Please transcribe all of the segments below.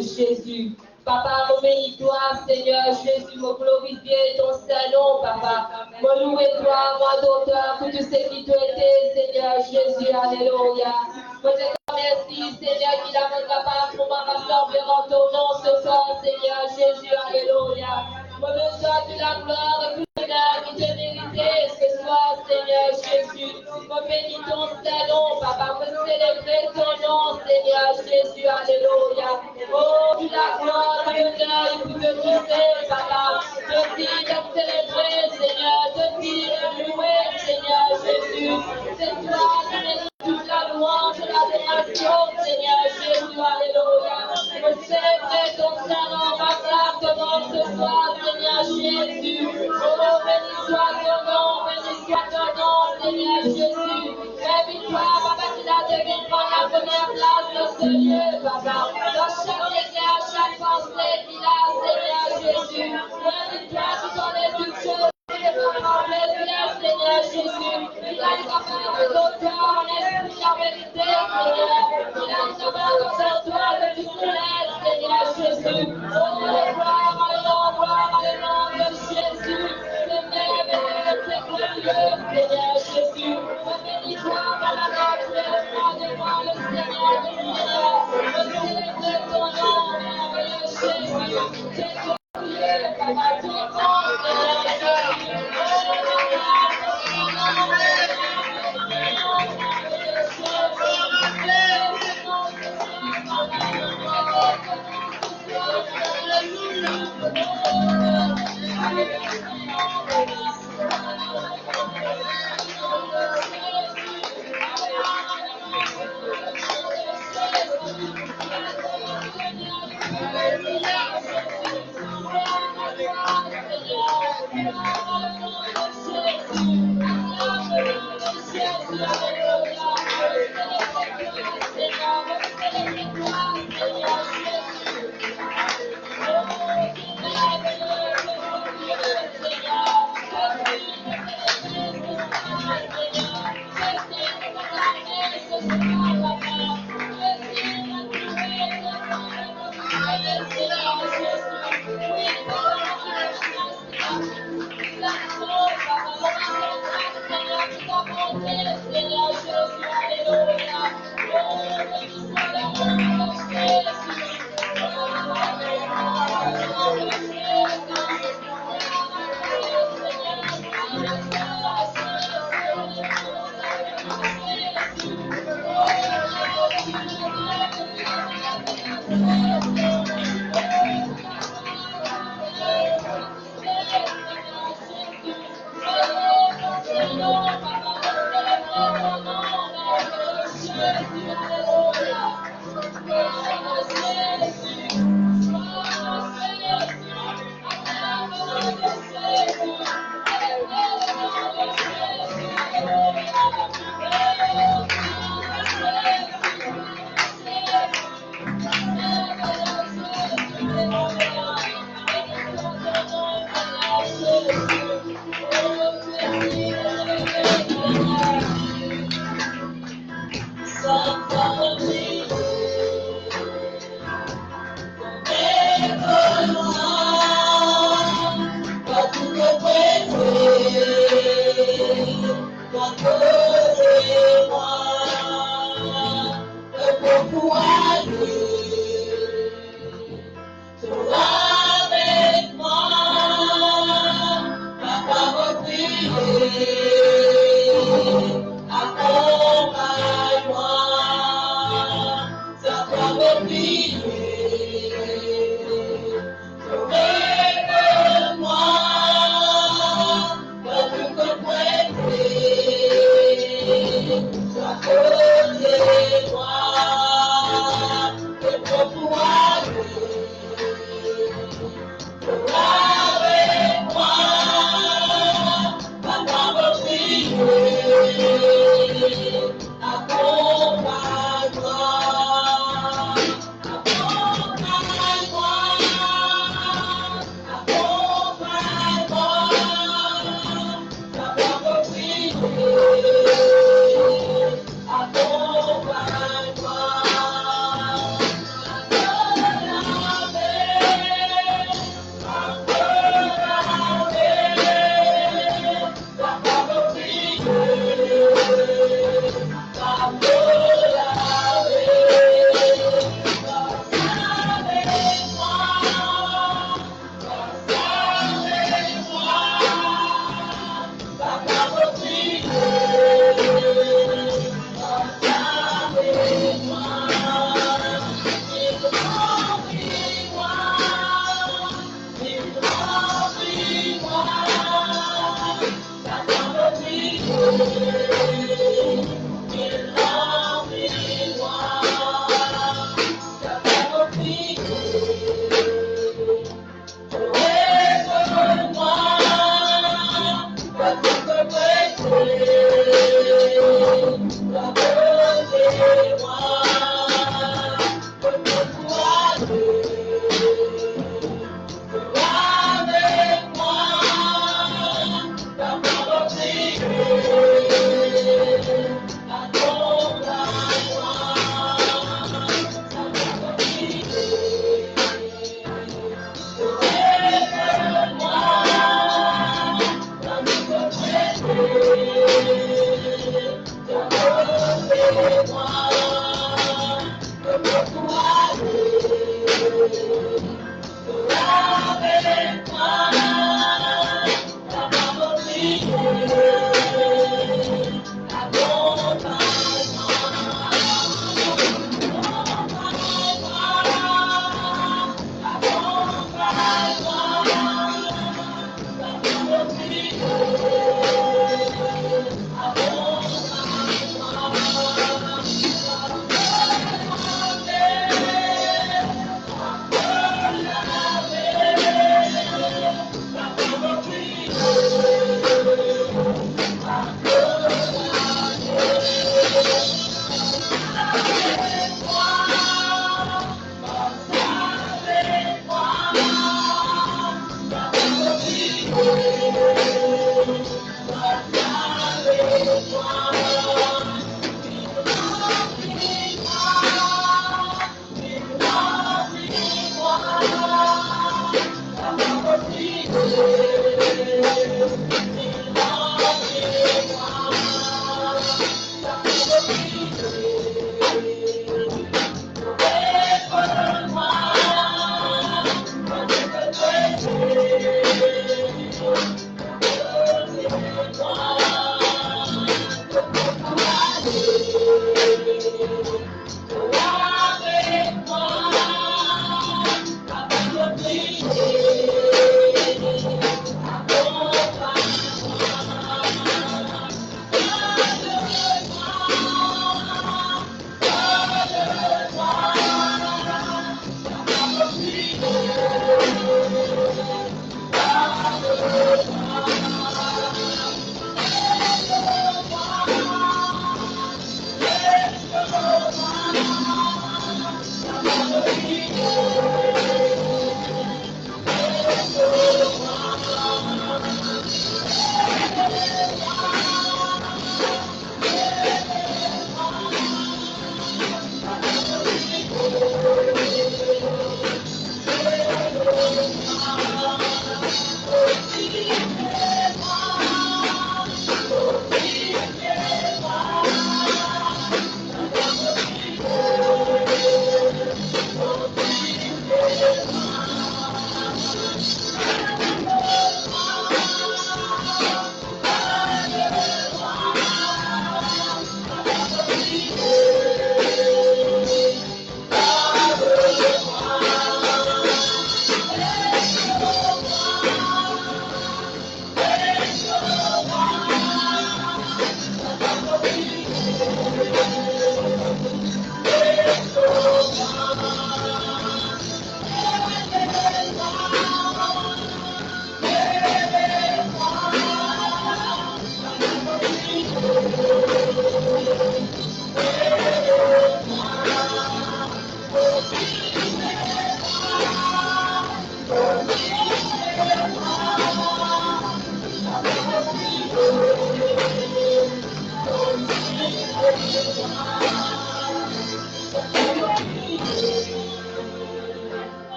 Jésus. Papa, me bénis-toi, Seigneur Jésus, me glorifier ton Saint-Nom, Papa. Me louer-toi, moi d'auteur, pour tout ce qui t'a été, Seigneur Jésus, Alléluia. Me te remercie, Seigneur, qu'il a rendu capable pour ma rassembler en ton nom ce soir, Seigneur Jésus, Alléluia. Me besoin de la gloire et tout l'honneur qui te méritait ce soir, Seigneur Jésus. Me bénis ton Saint-Nom, Papa, me célébrer ton nom, Seigneur Jésus, Alléluia. Oh, tu la gloire, l'honneur et tout le respect, Papa. Je dis de célébrer, Seigneur, je dis de louer, Seigneur Jésus. C'est toi qui mérites toute la louange, l'adoration, Seigneur Jésus, Alléluia. Je célébrer ton Saint-Nom, ma ton nom ce soir, Seigneur Jésus. Oh, béni soit ton nom, béni soit ton nom, Seigneur Jésus. Réveille-toi, Papa, qui a devenu prendre la première place dans ce lieu, Papa. Dans chaque égard, chaque pensée qu'il a, Seigneur Jésus. Réveille-toi, tout en est toutes choses. Seigneur Jésus, il a les affaires d'auteur, en esprit, en vérité, Seigneur. Il a les affaires de faire toi, de tout céleste, Seigneur Jésus. Oh, gloire à le nom de Jésus. C'est merveilleux, c'est glorieux, Seigneur Jésus. Bénis-toi par la note, devant le Seigneur des Seigneurs. Célébrer ton nom, merveilleux Jésus. C'est glorieux, Papa, tout le monde, Seigneur Jésus.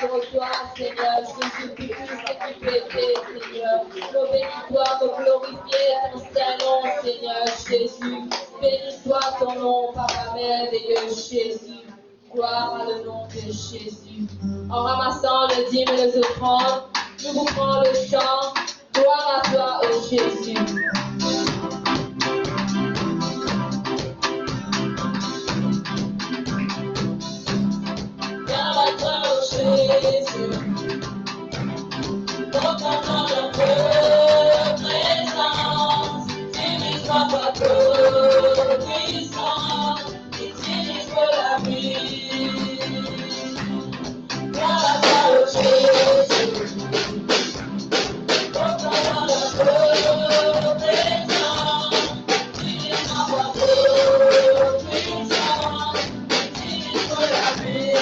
toi, Seigneur Jésus, pour tout ce que tu étais, Seigneur. Nous bénis-toi, nous glorifier ton Saint-Nom, Seigneur Jésus. Bénis-toi ton nom, Papa merveilleux Jésus. Gloire à le nom de Jésus. En ramassant le dîme et les offrandes, nous vous prenons le chant. Gloire à toi, ô Jésus. Gloire à toi, ô Jésus. Dans ton nom de présence, utilise-moi pour ta puissance, utilise pour la vie. Gloire à toi, ô Jésus. Dans ton nom de présence, utilise-moi pour ta puissance, utilise pour la vie.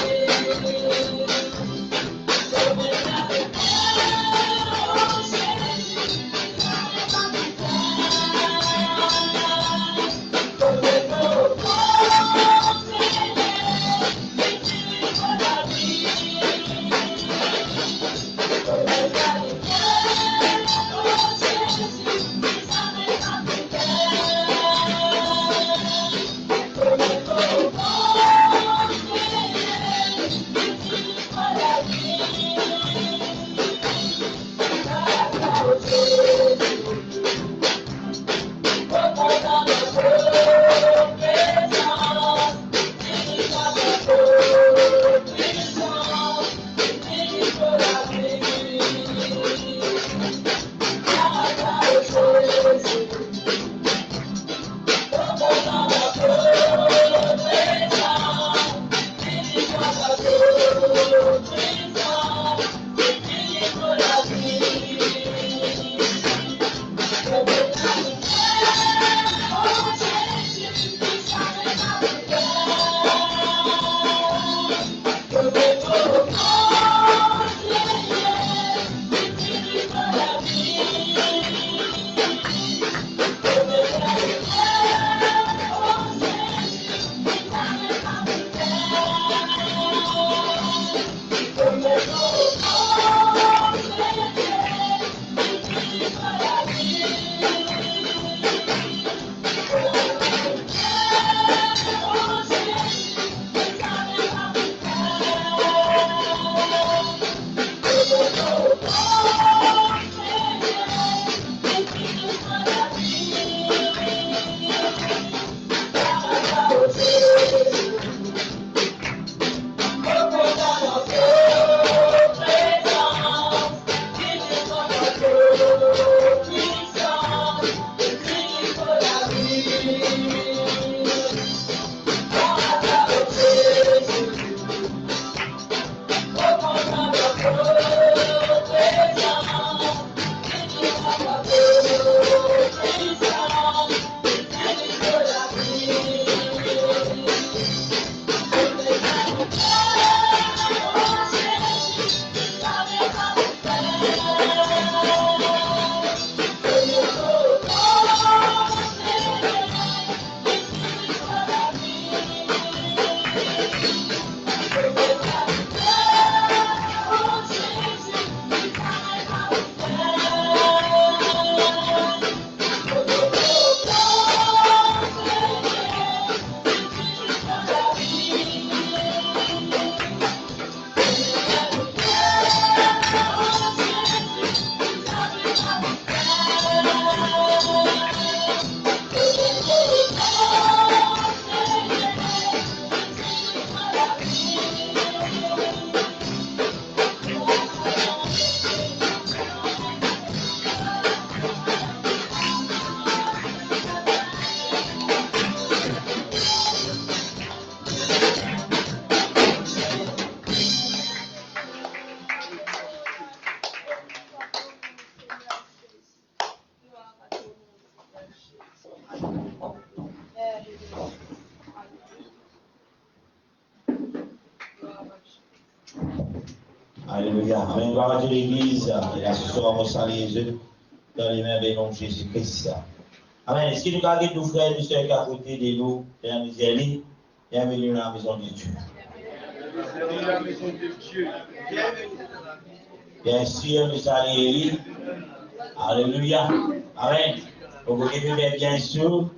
Alléluia. Amen. Gloire à Dieu, l'Église. Et à ce soir, on salue Jésus dans les mains de nom de Jésus-Christ. Amen. Est-ce que nous avons nos frères et nos sœurs qui à côté de nous, et à nous y aller, et à venir dans la maison de Dieu? Bien sûr, nous allons. Alléluia. Amen. Vous voulez bien sûr.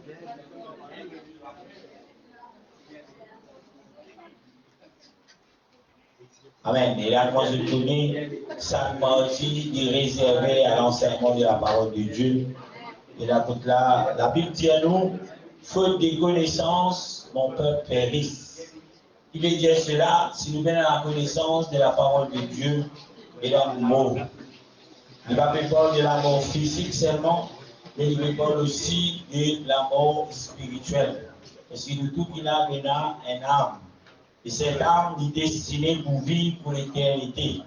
Amen. Et là, moi, je connais Sainte Marty qui est réservée à l'enseignement de la parole de Dieu. Et là, la Bible dit à nous, faute de connaissances, mon peuple périsse. Il veut dire cela, si nous venons à la connaissance de la parole de Dieu et l'amour. Il va parler de l'amour physique seulement, mais il veut parler aussi de l'amour spirituel. Parce que nous tous, il a une âme. Et cette âme est destinée pour vivre pour l'éternité.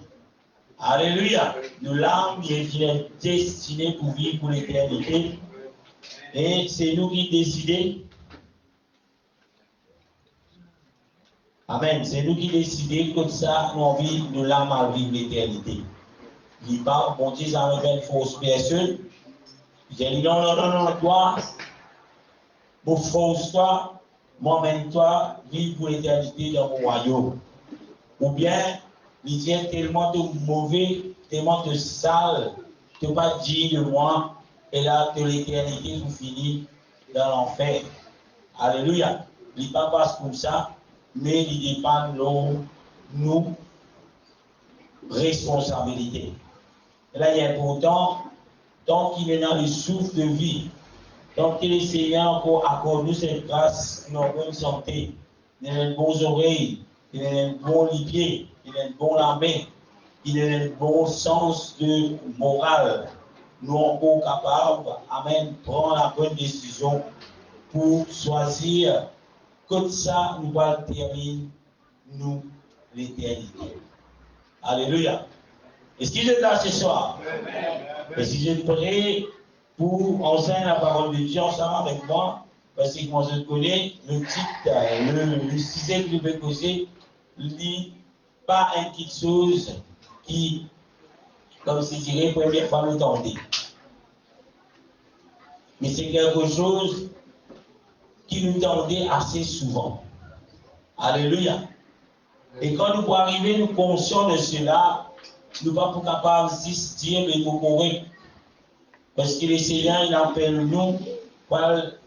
Alléluia. Nous l'âme est destinée pour vivre pour l'éternité. Et c'est nous qui décidons. Amen. C'est nous qui décidons comme ça, nous envie de l'âme à vivre l'éternité. Il parle, bon Dieu, ça me fait une fausse personne. J'ai dit non, toi, mon fausse toi, moi-même toi, vivre pour l'éternité dans mon royaume. Ou bien, il dit tellement de mauvais, tellement de sale, tu ne pas dire de moi, et là, que l'éternité vous finit dans l'enfer. Alléluia. Il ne passe pas comme ça, mais il dépend de nos responsabilités. Et là, il est important, tant qu'il est dans le souffle de vie, tant que le Seigneur accorde nous cette grâce, une bonne santé, il a une bonne oreille, il a un bon pied, il a une bonne main, il a un bon sens de morale. Nous sommes encore capables, amen, prendre la bonne décision pour choisir. Comme ça, nous allons terminer, nous, l'éternité. Alléluia. Est-ce que vous êtes là ce soir? Est-ce que je prie pour enseigner la parole de Dieu ensemble avec moi? Parce que moi je connais le titre, le sujet que je vais causer, dit pas une petite chose qui, comme si je dirais, première fois nous tenter. Mais c'est quelque chose qui nous tendait assez souvent. Alléluia. Et quand nous pouvons arriver, nous conscients de cela, nous ne sommes pas capables d'exister et de mourir. Parce que le Seigneur, il appelle nous pour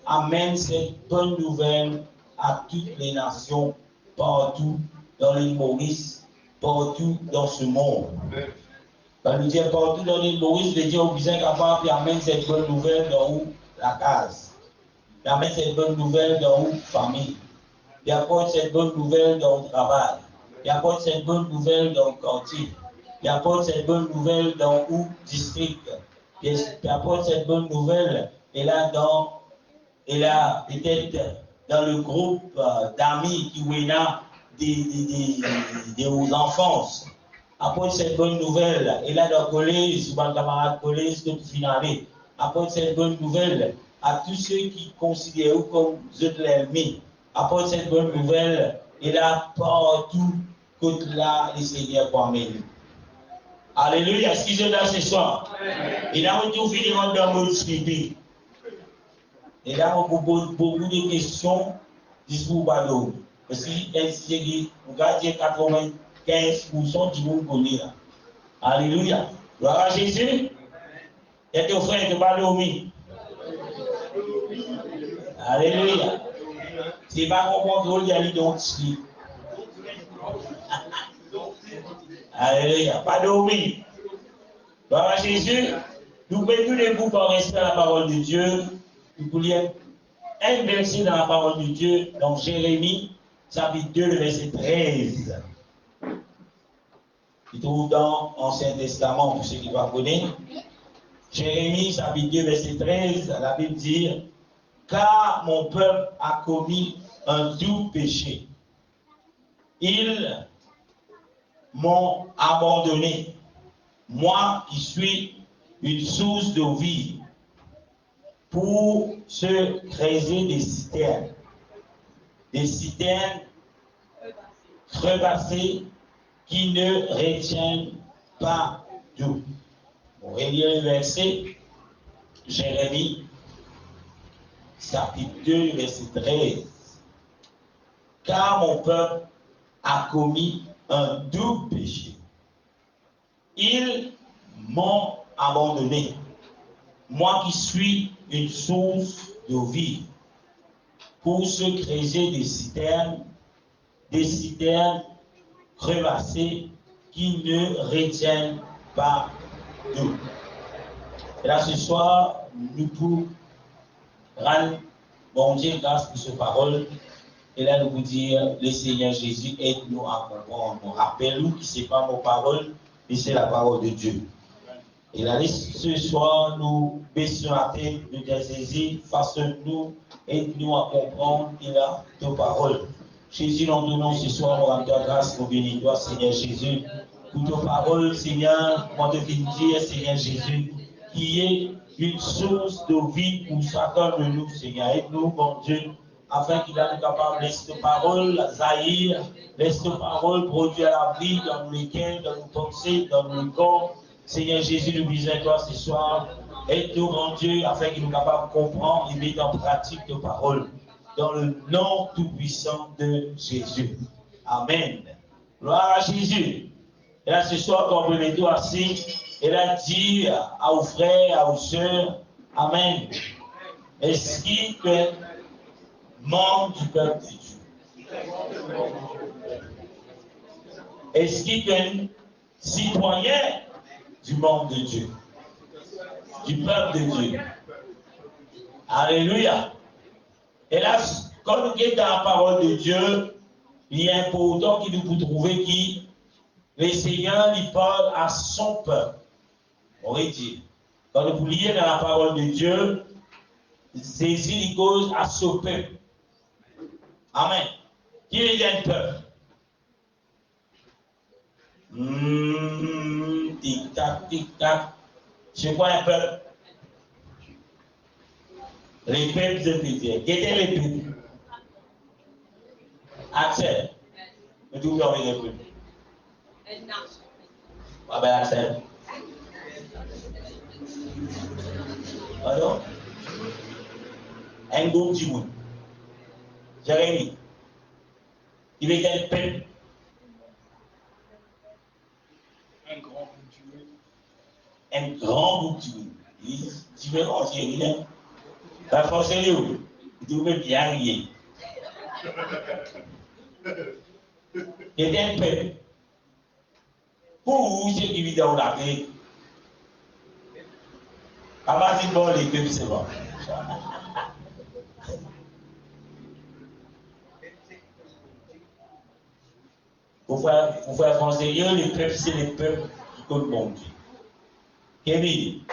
amener cette bonne nouvelle à toutes les nations, partout dans l'île Maurice, partout dans ce monde. Quand nous disons partout dans l'île Maurice, le Dieu est bien capable d'amener cette bonne nouvelle dans la case. D'amener cette bonne nouvelle dans la famille. D'apporter cette bonne nouvelle dans le travail. D'apporter cette bonne nouvelle dans le quartier. D'apporter cette bonne nouvelle dans le district. D'apporter cette bonne nouvelle et là peut-être dans le groupe d'amis qui sont là des enfances. Apporter cette bonne nouvelle et là dans le collège, souvent le camarade collège, tout finalé. Apporter cette bonne nouvelle à tous ceux qui considèrent comme êtes l'ennemi. Apporter cette bonne nouvelle et là partout côté là les Seigneurs pour amener. Alléluia, est-ce qu'ils sont là ce soir? Et là, on tout finira dans notre suivi. Et là, on vous pose beaucoup de questions, discours ballot. Parce que si vous regardez 95% du monde connaît là. Alléluia. Gloire à Jésus. Et tes frères ne pas dormir. Alléluia. C'est pas comprendre qu'il y a l'identité. Alléluia. Pas dormir. Gloire à Jésus. Nous mettons les bouts par respect à la parole de Dieu. Nous pouvons lire un verset dans la parole de Dieu, dans Jérémie, chapitre 2, le verset 13. Il trouve dans l'Ancien Testament, pour ceux qui ne connaissent pas. Jérémie, chapitre 2, verset 13, la Bible dit, car mon peuple a commis un doux péché. Ils m'ont abandonné, moi qui suis une source de vie, pour se creuser des citernes crevassées qui ne retiennent pas d'eau. On relire le verset, Jérémie, chapitre 2, verset 13. Car mon peuple a commis un double péché. Ils m'ont abandonné, moi qui suis une source de vie, pour se creuser des citernes crevassées qui ne retiennent pas d'eau. Et là, ce soir, nous pouvons rendre bon Dieu grâce pour cette parole. Et là, nous vous dire, le Seigneur Jésus, aide-nous à comprendre. Rappelle-nous que ce n'est pas nos paroles, mais c'est la parole de Dieu. Et là, ce soir, nous baissons la tête, nous disons, Jésus, façonne-nous, aide-nous à comprendre qu'il a tes paroles. Jésus, nous donnons ce soir, nous rendons grâce, nous bénissons toi, Seigneur Jésus, pour tes paroles, Seigneur, moi de dire, Seigneur Jésus, qui est une source de vie pour chacun de nous, Seigneur. Aide-nous, bon Dieu, afin qu'il a nous capable de laisser tes paroles jaillir, laisse tes paroles produire la vie dans nos cœurs, dans nos pensées, dans nos corps. Seigneur Jésus, nous disons toi ce soir, aide-nous, mon Dieu, afin qu'il nous capable de comprendre et mettre en pratique tes paroles. Dans le nom tout-puissant de Jésus. Amen. Gloire à Jésus. Et là, ce soir, quand vous mettez assis, et là, dit à vos frères, à vos sœurs, Amen. Est-ce qu'il peut membre du peuple de Dieu? Est-ce qu'il peut citoyen du monde de Dieu? Du peuple de Dieu? Alléluia. Et là, quand nous sommes dans la parole de Dieu, il est important qu'il nous puisse trouver qui le Seigneur lui parle à son peuple. On va dire. Quand vous lisez dans la parole de Dieu, Jésus lui cause à son peuple. Amen. Qui est un peuple? Tic-tac, tic-tac. C'est quoi un peuple? Les peuples de Dieu. Quels étaient les peuples? Axel. Mais d'où vous avez les peuples? Ah ben Axel. Pardon? Un groupe du monde. Jérémie. Il est quel peuple? Un grand groupe du monde. Un grand groupe du monde. Il est différent, Jérémie. La force est où? Vous devez bien rier. Il est un peuple. Pour vous, c'est évident, la paix. À partir de bon, les peuples, c'est bon. Pour faire français, les peuples, c'est les peuples qui comptent bon Dieu. Kevin.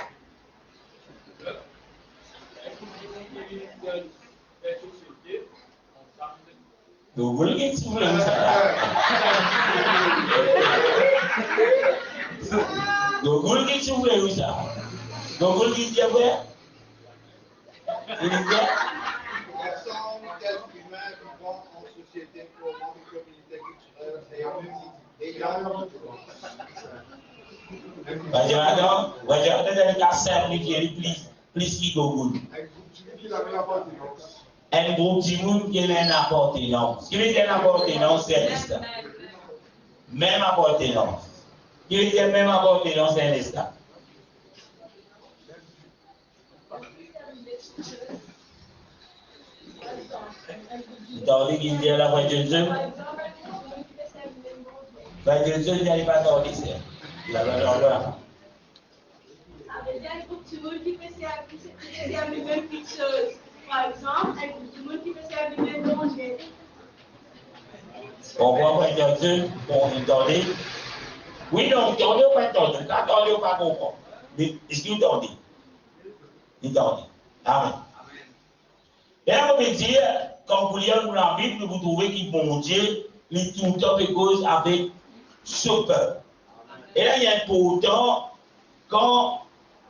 Vous voulez que tu voulais où ça? Vous voulez que tu voulais où ça? Vous voulez que tu voulais? Vous voulez que Personne, tel humain vivant en société, formant une communauté culturelle et ayant Wajah dari kasar ni dia please ki Google. Un groupe de monde qui a une appartenance. Qui veut dire une appartenance, c'est l'instant. Même appartenance. Qui veut dire même appartenance, c'est l'instant. Vous avez dit qu'il y a la voix de Dieu. La voix de Dieu, il n'y a pas d'ordre ici. Il a l'ordre. Il y a un groupe de monde qui peut servir les mêmes petites choses. Par exemple, un groupe de monde qui peut servir les mêmes dangers. On voit pas Dieu, on entendait. Oui, non, entendez ou pas entendez? Entendez ou pas comprendre? Mais est-ce que vous entendez? Entendez. Amen. Et là, on veut dire, quand vous lisez la Bible, vous trouvez qu'il bon Dieu, il tout le temps fait cause avec ce peuple. Et là, il y a important, quand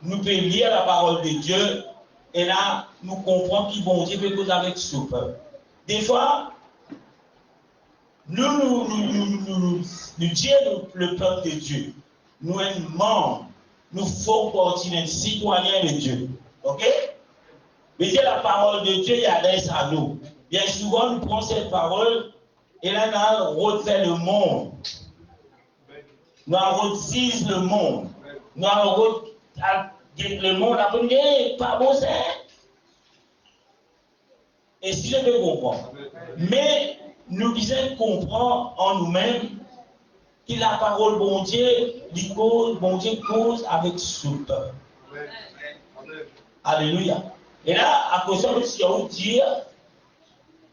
nous pouvons lire la parole de Dieu, et là, nous comprenons qu'il bon Dieu fait cause avec ce peuple. Des fois, nous disons le peuple de Dieu. Nous sommes membres, nous faisons partie d'un citoyen de Dieu. Ok? Mais la parole de Dieu, il adresse à nous. Bien souvent, nous prenons cette parole Et là, nous avons refait le monde. Nous avons refait le monde. Nous avons refait le monde. Nous avons dit, pas bon, c'est. Et si je peux comprendre. Mais nous disons comprendre en nous-mêmes que la parole bon Dieu, bon Dieu cause avec ce peuple. Alléluia. Et là, à cause de ce qu'on dit,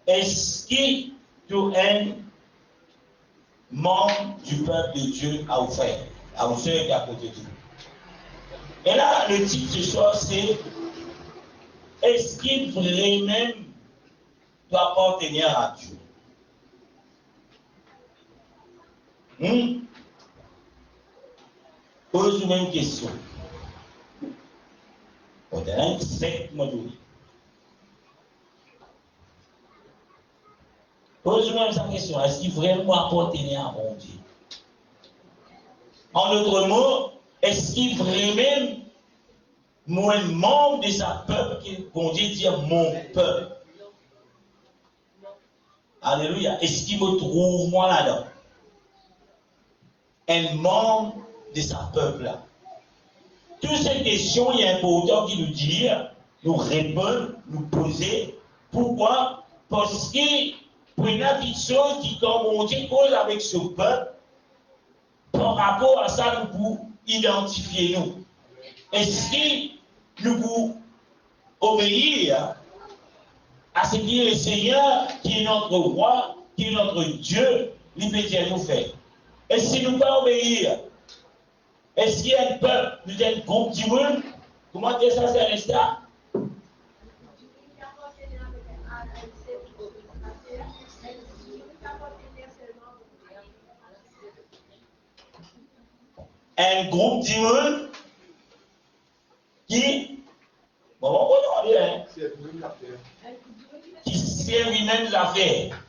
est-ce que tu es membre du peuple de Dieu à vous faire, à vous faire et à côté de Dieu? Et là, le titre ce soir, c'est est-ce qu'il vraiment doit appartenir à Dieu? Pose-nous une question. On a un sec module. Pose-nous cette question. Est-ce qu'il vraiment appartenir à mon Dieu? En d'autres mots, est-ce qu'il vraiment moi membre de sa peuple que bon Dieu dit mon peuple? Alléluia. Est-ce qu'il me trouve moi là-dedans? Un membre de sa peuple là. Toutes ces questions, il y a un auteur qui nous dit, nous répond, nous poser. Pourquoi? Parce que pour une petite chose qui, comme on dit, cause avec ce peuple, par rapport à ça, nous pouvons identifier nous. Est-ce que nous pouvons obéir à ce qui est le Seigneur, qui est notre roi, qui est notre Dieu, il peut dire nous faire? Est-ce que nous pouvons obéir? Est-ce qu'il y a un peuple, nous avons un groupe du monde? Comment dire ça, c'est un instant? Un groupe du monde qui, bon, on va dire, qui sait lui-même l'affaire,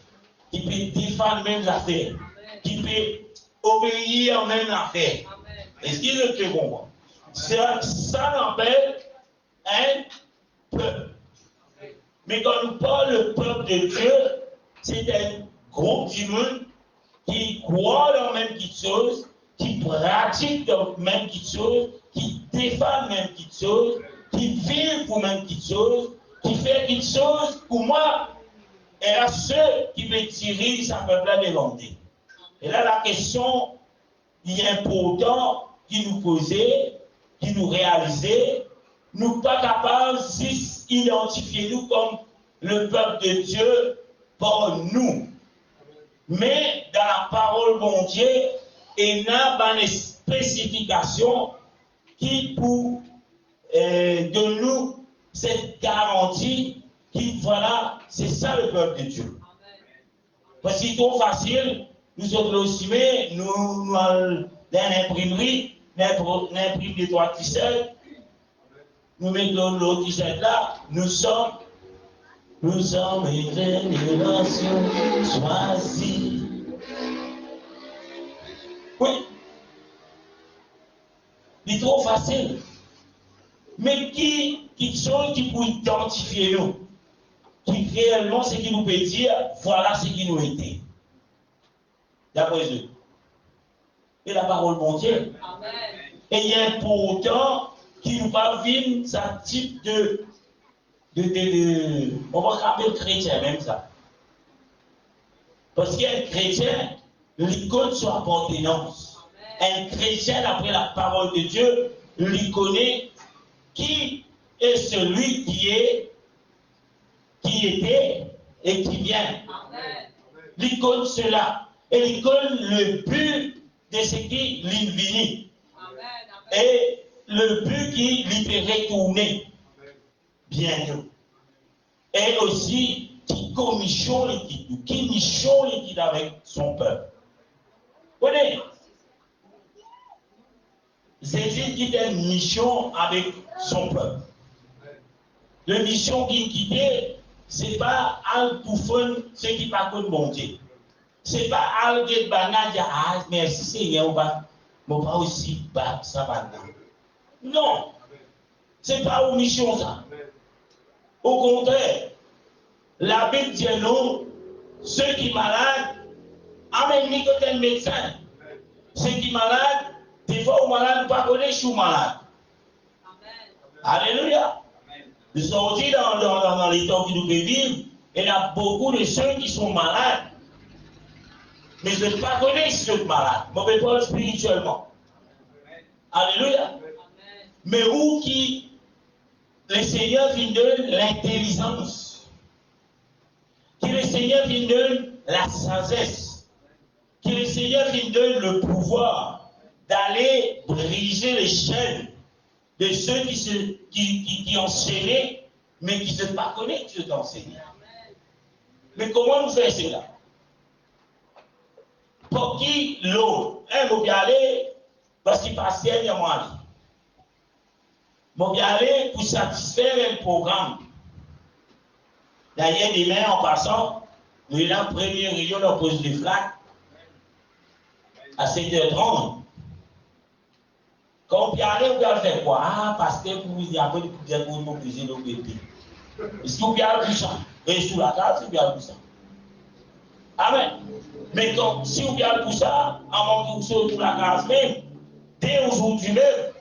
qui peut défendre même l'affaire, qui peut obéir même l'affaire. Est-ce qu'il le fait comprendre? Ça n'appelle un peuple. Mais quand nous parlons le peuple de Dieu, c'est un groupe du monde qui croit dans la même chose, qui pratique dans la même chose, qui défend la même chose, qui vit pour la même chose, qui fait quelque chose pour moi, et à ceux qui veulent tirer sa peuple de l'ondée. Et là, la question il est important qui nous posait, qui nous réalisait, nous pas capables d'identifier nous comme le peuple de Dieu par nous. Mais dans la parole bon Dieu, il y a une spécification qui pour de nous cette garantie qui voilà, c'est ça le peuple de Dieu. Parce que c'est trop facile. Nous sommes aussi, mais nous dans l'imprimerie, n'imprime les trois t-shirts, nous mettons l'autre t-shirt là, nous sommes une génération choisie. Oui, c'est trop facile. Mais qui sont qui pour identifier nous, qui réellement ce qui nous peut dire, voilà ce qui nous était. D'après eux. Et la parole bon Dieu. Amen. Et il y a important qui nous va vivre ce type on va appeler chrétien même ça. Parce qu'un chrétien, il connaît son appartenance. Un chrétien, après la parole de Dieu, il connaît qui est celui qui était et qui vient. Il connaît cela. Et il connaît le but de ce qui lui vient. Et le but qui lui peut retourner. Bien. Et aussi, qui commission l'équipe, qui mission l'équipe avec son peuple. Vous voyez? Jésus qui a une mission avec son peuple. La mission qu'il quittait, ce n'est pas un bouffon, ce qui pas de bon Dieu. Ce n'est pas un de banane, ah, merci Seigneur, on va aussi battre ça banane. Non, ce n'est pas une mission ça. Au contraire, la Bible dit non, ceux qui sont malades, ennemi que t'es un médecin. Ceux qui sont malades, des fois, aux malades, pas connaître, je suis malade. Alléluia. Nous sommes aussi dans les temps que nous vivons, il y a beaucoup de ceux qui sont malades. Mais je ne pas connaître ceux malades. Je parle spirituellement. Alléluia. Mais où qui, le Seigneur vient donner l'intelligence, que le Seigneur vient donner la sagesse, que le Seigneur vient donner le pouvoir d'aller briser les chaînes de ceux qui enseignaient, mais qui ne pas connaissent Dieu d'enseigner. Mais comment nous faisons cela? Pour qui l'autre, un mot bien aller, parce qu'il passe à moi. Mot bien aller pour satisfaire un programme. D'ailleurs, demain, en passant, nous avons la première réunion de pose de flac à 7h30. Quand on peut aller, on peut faire quoi? Ah, parce que vous vous avez dit pour nous poser nos bébés. Est-ce que vous pouvez aller pour ça? Et sur la carte, vous pouvez aller pour ça. Amen. Mais donc, si vous pouvez aller pour ça, avant que vous soyez sur la carte même, dès aujourd'hui même,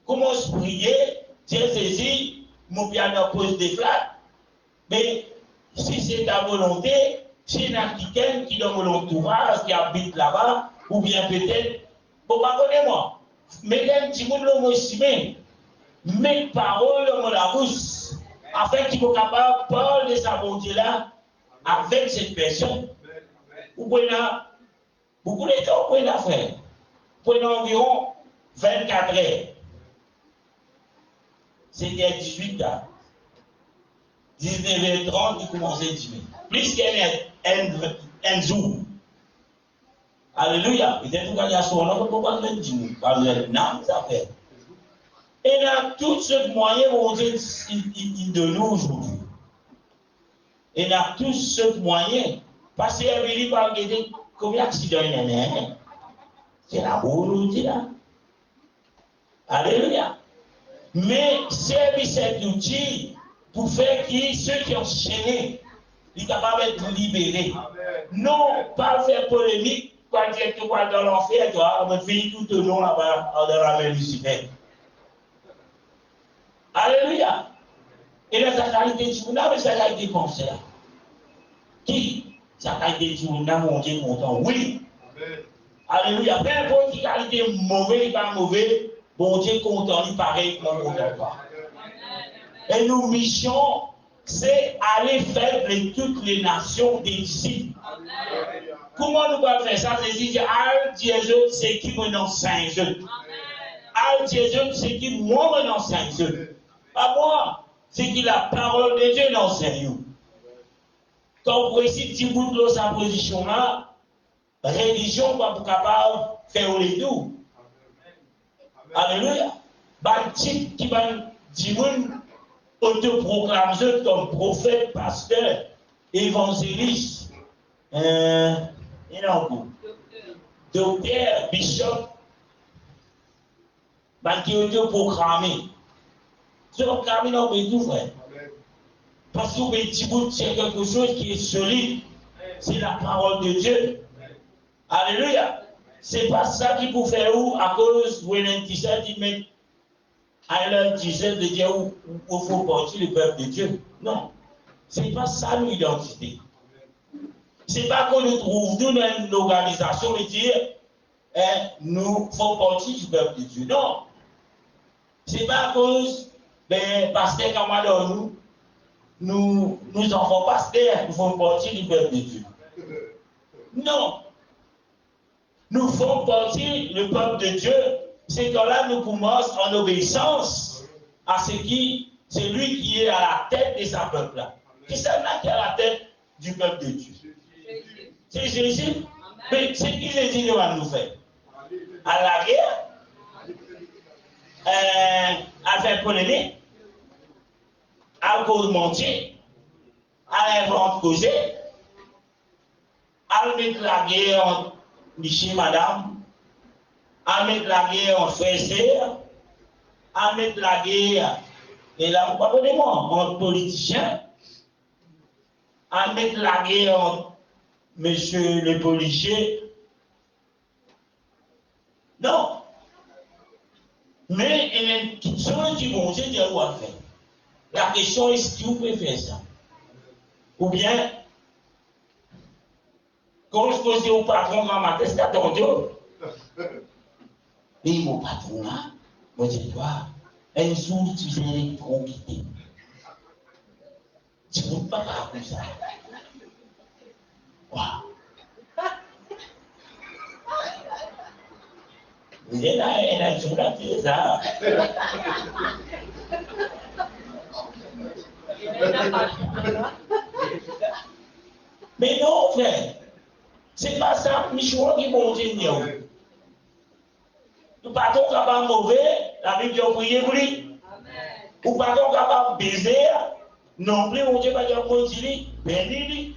commence à prier, tiens saisi, mon piano pose des flaques. Mais si c'est ta volonté, si il y a quelqu'un qui est dans mon entourage, qui habite là-bas, ou bien peut-être, bon, pardonnez-moi, mais un petit monde l'homme estimé, mes paroles dans la bouche, afin qu'il soit capable de parler de sa bonté-là avec cette personne. Vous pouvez là, beaucoup de temps, vous pouvez la faire. Vous pouvez environ 24 heures. C'était 18 ans. 19h30, il commençait à dire. Plus qu'un jour. Alléluia. Et tout cas, il y a son nom, on ne peut pas le dire. Non, ça fait. Et il y a tous ces moyens où Dieu de nous aujourd'hui. Et il y a tous ces moyens. Parce qu'il y a des gens qui disent combien d'accidents il y a. C'est la volonté là. Alléluia. Mais c'est cet outil pour faire que ceux qui ont chaîné, ils sont capables d'être libérés. Non, pas faire polémique, quoi dire que quoi dans l'enfer, toi, on me fait tout au long là-bas, dans la main Lucifer. Alléluia. Et la sacralité du monde, mais ça a été pensé. Qui? Ça a été du monde, mon Dieu, mon temps. Oui. Alléluia. Peu importe qui qualité mauvais, pas mauvais, bon Dieu content, il paraît que mon content pas. Et nos missions, c'est aller faire de toutes les nations des disciples. Comment nous pouvons faire ça? C'est dire, ah, Jésus, c'est qui me enseigne. Ah, Jésus, c'est qui moi me enseigne. Pas moi, c'est qui la parole de Dieu l'enseigne. Quand vous réussissez petit bout de sa position là, religion va être capable de faire les deux. Alléluia. Baptiste qui va dire, autoproclame comme prophète, pasteur, évangéliste, docteur, bishop, qui est autoproclamé. C'est un camion dans le tout, frère. Parce que c'est quelque chose qui est solide. C'est la parole de Dieu. Alléluia. C'est pas ça qui peut faire où, à cause où un t-shirt, il met un t-shirt de Dieu où il faut porter le peuple de Dieu. Non. C'est pas ça l'identité. C'est pas qu'on nous trouve nous dans une organisation et dire nous faut porter du peuple de Dieu. Non. C'est pas à cause ben pasteur Kamado nous enfants pasteurs, nous faisons partie du peuple de Dieu. Non. Nous faisons partie du peuple de Dieu. C'est quand là nous commençons en obéissance à c'est lui qui est à la tête de sa peuple là. Qui c'est là qui est à la tête du peuple de Dieu? C'est Jésus. Mais c'est qui Jésus va nous faire? À la guerre, à faire polémique, à cause mentir, à inventer causer, à mettre la guerre entre monsieur, madame, à mettre la guerre entre frères et sœurs, à mettre la guerre, et là, pardonnez-moi, entre politiciens, à mettre la guerre entre monsieur le policier. Non. Mais il y a une question qui vont dire de quoi faire. La question est si vous pouvez faire ça. Ou bien, quand je pose au patron dans ma tête, c'est attendu. Mais mon patron là, moi je dis, un jour tu sais l'électron quitter. Tu ne peux pas faire comme ça. Vous êtes là, elle a toujours la tête ça. Mais non, frère, c'est pas ça, Michou qui monte nous. Nous partons capable mauvais, la Bible dit prier pour lui. Ou partons capable baiser, non plus, mon Dieu va dire continuer, béni.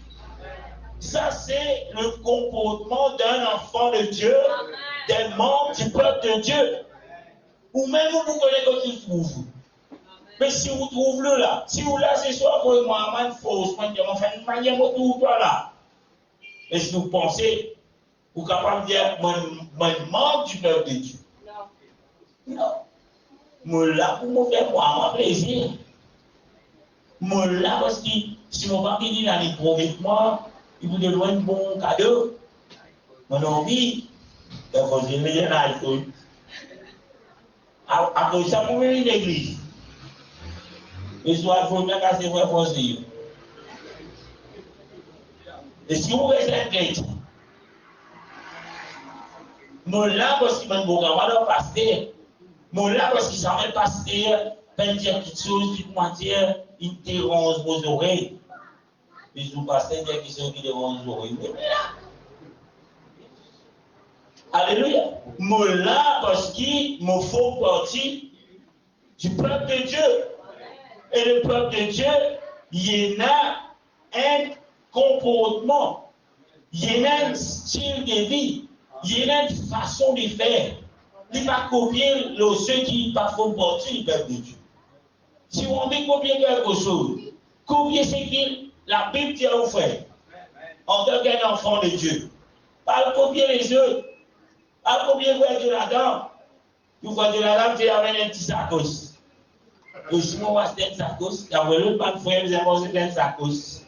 Ça, c'est le comportement d'un enfant de Dieu, des membres du peuple de Dieu. Ou même vous connaissez quand il trouve. Mais si vous trouvez là, si vous là, c'est soit pour moi, man fausse, man, une manière autour de là. Est-ce que vous pensez, vous êtes capable de dire, moi, membre du peuple de Dieu? Non. Moi là pour me faire moi plaisir. Moi là parce que si mon papa dit dans les provitements, il vous donne un bon cadeau. Mon envie, il faut que je me dise à l'école. Après ça, pour venir à l'église. Le soir, il faut bien casser vos forces. Et si vous restez un chrétien, moi là parce qu'il m'a dit, bon, on va passer. Moi là parce qu'il s'en va passer, pas dire quelque chose, qui m'a dit, il dérange vos oreilles. Mais je vous passe dire quelque chose qui dérange vos oreilles. Alléluia. Moi là parce qu'il me faut partie du peuple de Dieu. Et le peuple de Dieu, il y a un comportement, il y a un style de vie, il y a une façon de faire. Il va copier ceux qui ne font partie du peuple de Dieu. Si on veut copier quelque chose, copier ce que la Bible dit au frère, en tant qu'un enfant de Dieu. Pas copier les autres, pas copier le Dieu là-dedans. Vous voyez là-dedans, tu amènes un petit sacos. Et si on va se faire un sacos, il y a le pas de frère, vous avez fait un sacos.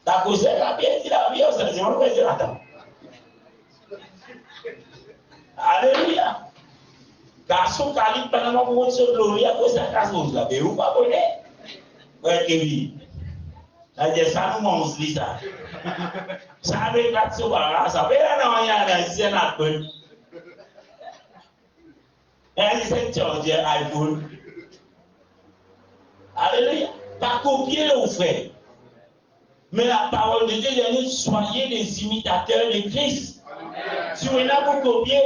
Sacos, c'est la bien, c'est la vie, c'est on va dire là-dedans. Alléluia. Garçon, Khalid, pendant que vous êtes glorieux, à cause de la chose là, mais vous ne connaissez pas. Ouais, Kevin. Ça nous mange, ça. Ça avec la tsoba, ça fait un an, il y a un ancien appel. Un ancien charger iPhone. Alléluia. Pas copier le frère. Mais la parole de Dieu dit, soyez des imitateurs de Christ. Si vous là pour copier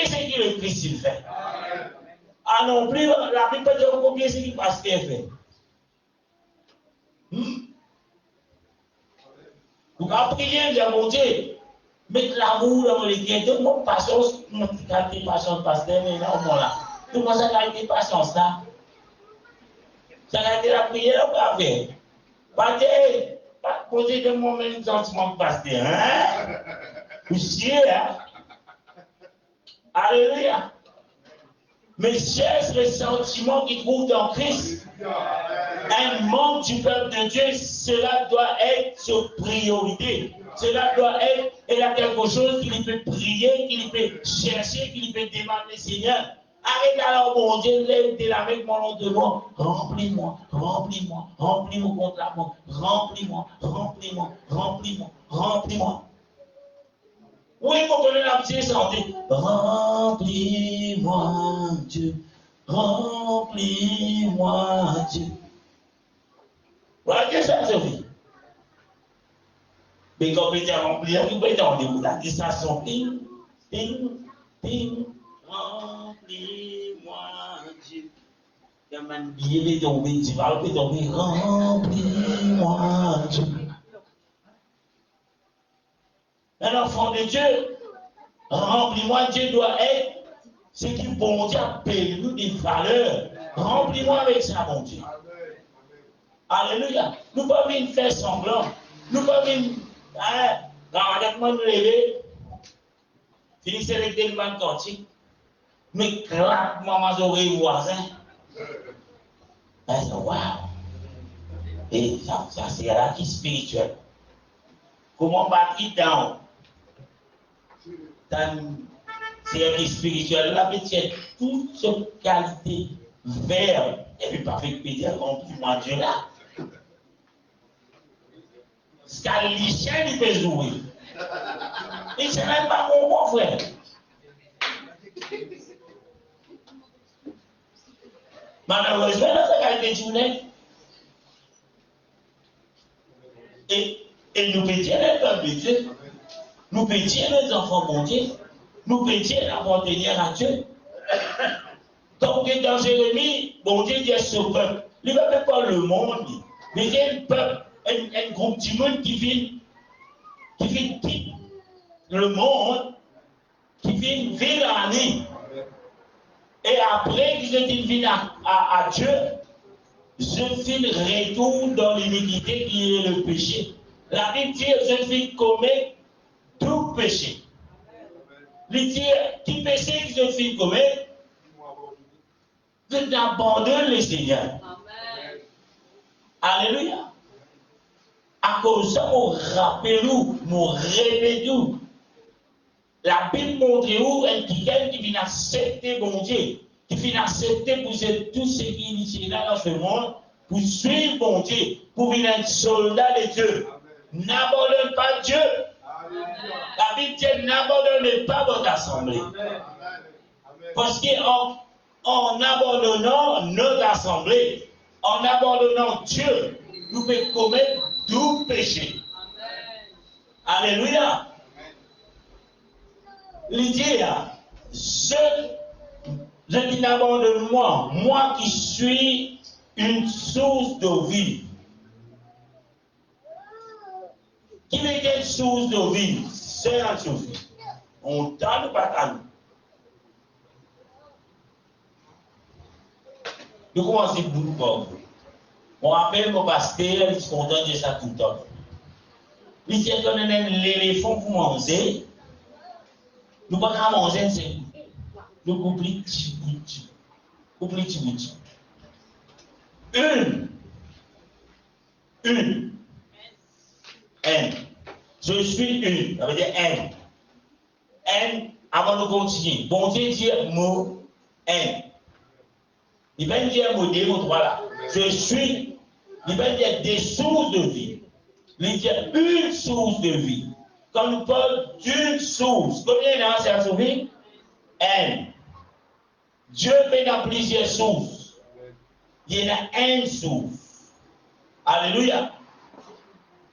ce que le Christ il fait. Ah non plus, la Bible dit copier ce que le pasteur fait. Vous pouvez prier, dire mon Dieu, mettre l'amour dans le cœur. Tout le monde patience, qualité patience, pasteur, mais là, au moins là. Tout le monde a qualité patience là. Ça a été la prière, on va faire. Pas dire, pas poser de mon même sentiment de pasteur, hein? Vous chiez, hein? Alléluia. Mais cherche le sentiment qu'il trouve dans Christ. Un membre du peuple de Dieu, cela doit être sur priorité. Cela doit être, il a quelque chose qu'il peut prier, qu'il peut chercher, qu'il peut demander, Seigneur. Arrête alors, mon Dieu, lève de la main mon nom de moi. Remplis-moi, remplis-moi, remplis-moi contre la mort. Remplis-moi, remplis-moi, remplis-moi, remplis-moi. Oui, vous connaissez la petite santé. Remplis-moi, Dieu. Remplis-moi, Dieu. Voilà que ça se vit. Mais quand il est rempli, il peut être en début. La distraction, ping, ping, ping. Remplis-moi, Dieu. Il y a un billet qui est tombé, tu vas le tomber. Remplis-moi, Dieu. Un enfant de Dieu, remplis-moi, Dieu doit être ce qui, bon Dieu, appelle nous des valeurs. Remplis-moi avec ça, mon Dieu. Alléluia. Nous ne pouvons pas faire semblant. Nous ne pouvons pas Quand on levé, finissez avec des banques quantiques, mais claque maman oreilles voisin. C'est waouh. Et ça c'est là qui est spirituel. Comment battre down? C'est spirituel. La petite toute cette qualité verte et puis pas fait péter comme tu manges là. Ce qu'à l'échelle il peut jouer. Et c'est même pas mon bon frère. Malheureusement, dans cette qualité de journée, et nous pétions les peuples de Dieu, nous pétions les enfants bon Dieu, nous pétions l'appartenir à Dieu. Donc, dans Jérémie, bon Dieu dit à ce peuple, il ne va pas le monde, mais il y a un peuple, un groupe de monde qui vit le monde, qui vit vivre en lui. Et après que je viens à Dieu, je fais retour dans l'iniquité qui est le péché. La Bible dit je fais commettre tout péché. Il dit qui péché que je fais commettre, je n'abandonne le Seigneur. Alléluia. À cause de ça, mon rappelez-nous, mon répétez-nous. La Bible montre où quelqu'un qui vient accepter bon Dieu, qui vient accepter pour tout ce qui est là dans ce monde, pour suivre bon Dieu, pour venir être soldat de Dieu. N'abandonne pas Dieu. La Bible dit n'abandonnez pas votre assemblée. Parce qu'en abandonnant notre assemblée, en abandonnant Dieu, nous pouvons commettre tout péché. Alléluia. L'idée, je dis n'abandonne moi qui suis une source de vie. Qui est une source de vie? C'est la source. On t'a ou pas t'a. Nous commençons beaucoup. On rappelle mon pasteur, il est content de ça tout le temps. Il dit qu'on a l'éléphant pour manger. Nous ne pouvons pas manger, c'est nous oublions petit bout. Une. Je suis une. Ça veut dire N. N, avant de continuer. Bon Dieu dit mot N. Il va dire mot 2, mot 3 là. Je suis. Il va dire des sources de vie. Il dit une source de vie. Quand nous parlons d'une source, combien il y a dans cette source? N. Dieu peut avoir plusieurs sources. Il y en a une source. Alléluia.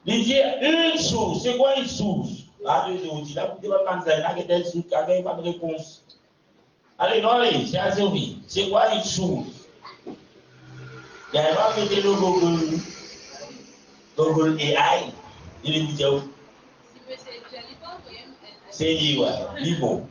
Il dit une source. C'est quoi une source? Allez, vous dites, là, vous ne pouvez pas de réponse. Allez, non, allez, c'est à Zévi. C'est quoi une source? Il y a pas fait le Google AI. Il est vidéo. C'est lui, ouais. Libo.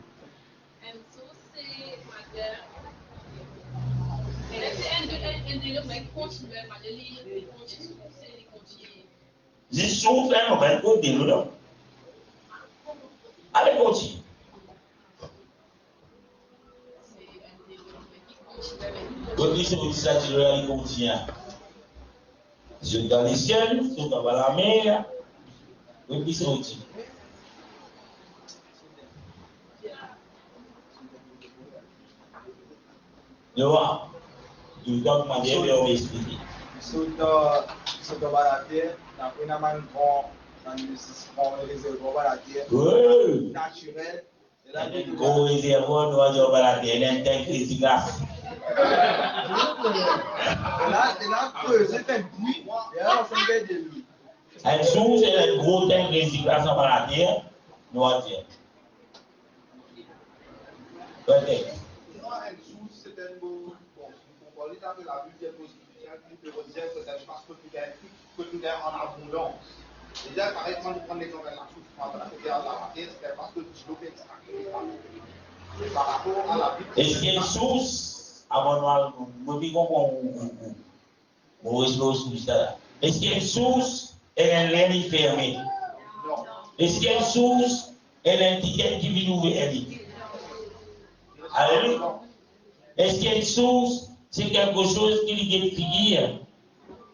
Je souffre un moment pour dire non. Allez, continue. Quand ils sont dit ça, tu dois y continuer. Je suis dans les ciels, je suis dans la mer. Quand ils sont dit. Noah, tu dois demander à m'expliquer. Sur la terre, on a un grand réservoir à la terre naturel. Un gros réservoir, nous avons la terre, un tank de glace. Là, c'est un puits, et là, on fait de l'eau. Un sous, c'est un gros tank de glace dans la terre, nous avons dit. Peut-être. C'est un beau. Bon, on parle de la deuxième possibilité, qui peut dire que c'est parce que tu es en abondance. Déjà, par exemple, on prend l'exemple de la source, on va regarder la terre, c'est parce que tu l'as extraqué. Et par rapport à la vie. Est-ce qu'il y a une source avant nous vivons mon réseau sous ça? Est-ce qu'il y a une source et un lien fermé? Non. Est-ce qu'il y a une source et l'étiquette qui vient ouvrir? Alléluia. Est-ce qu'il y a une source? C'est quelque chose qui lui est figure.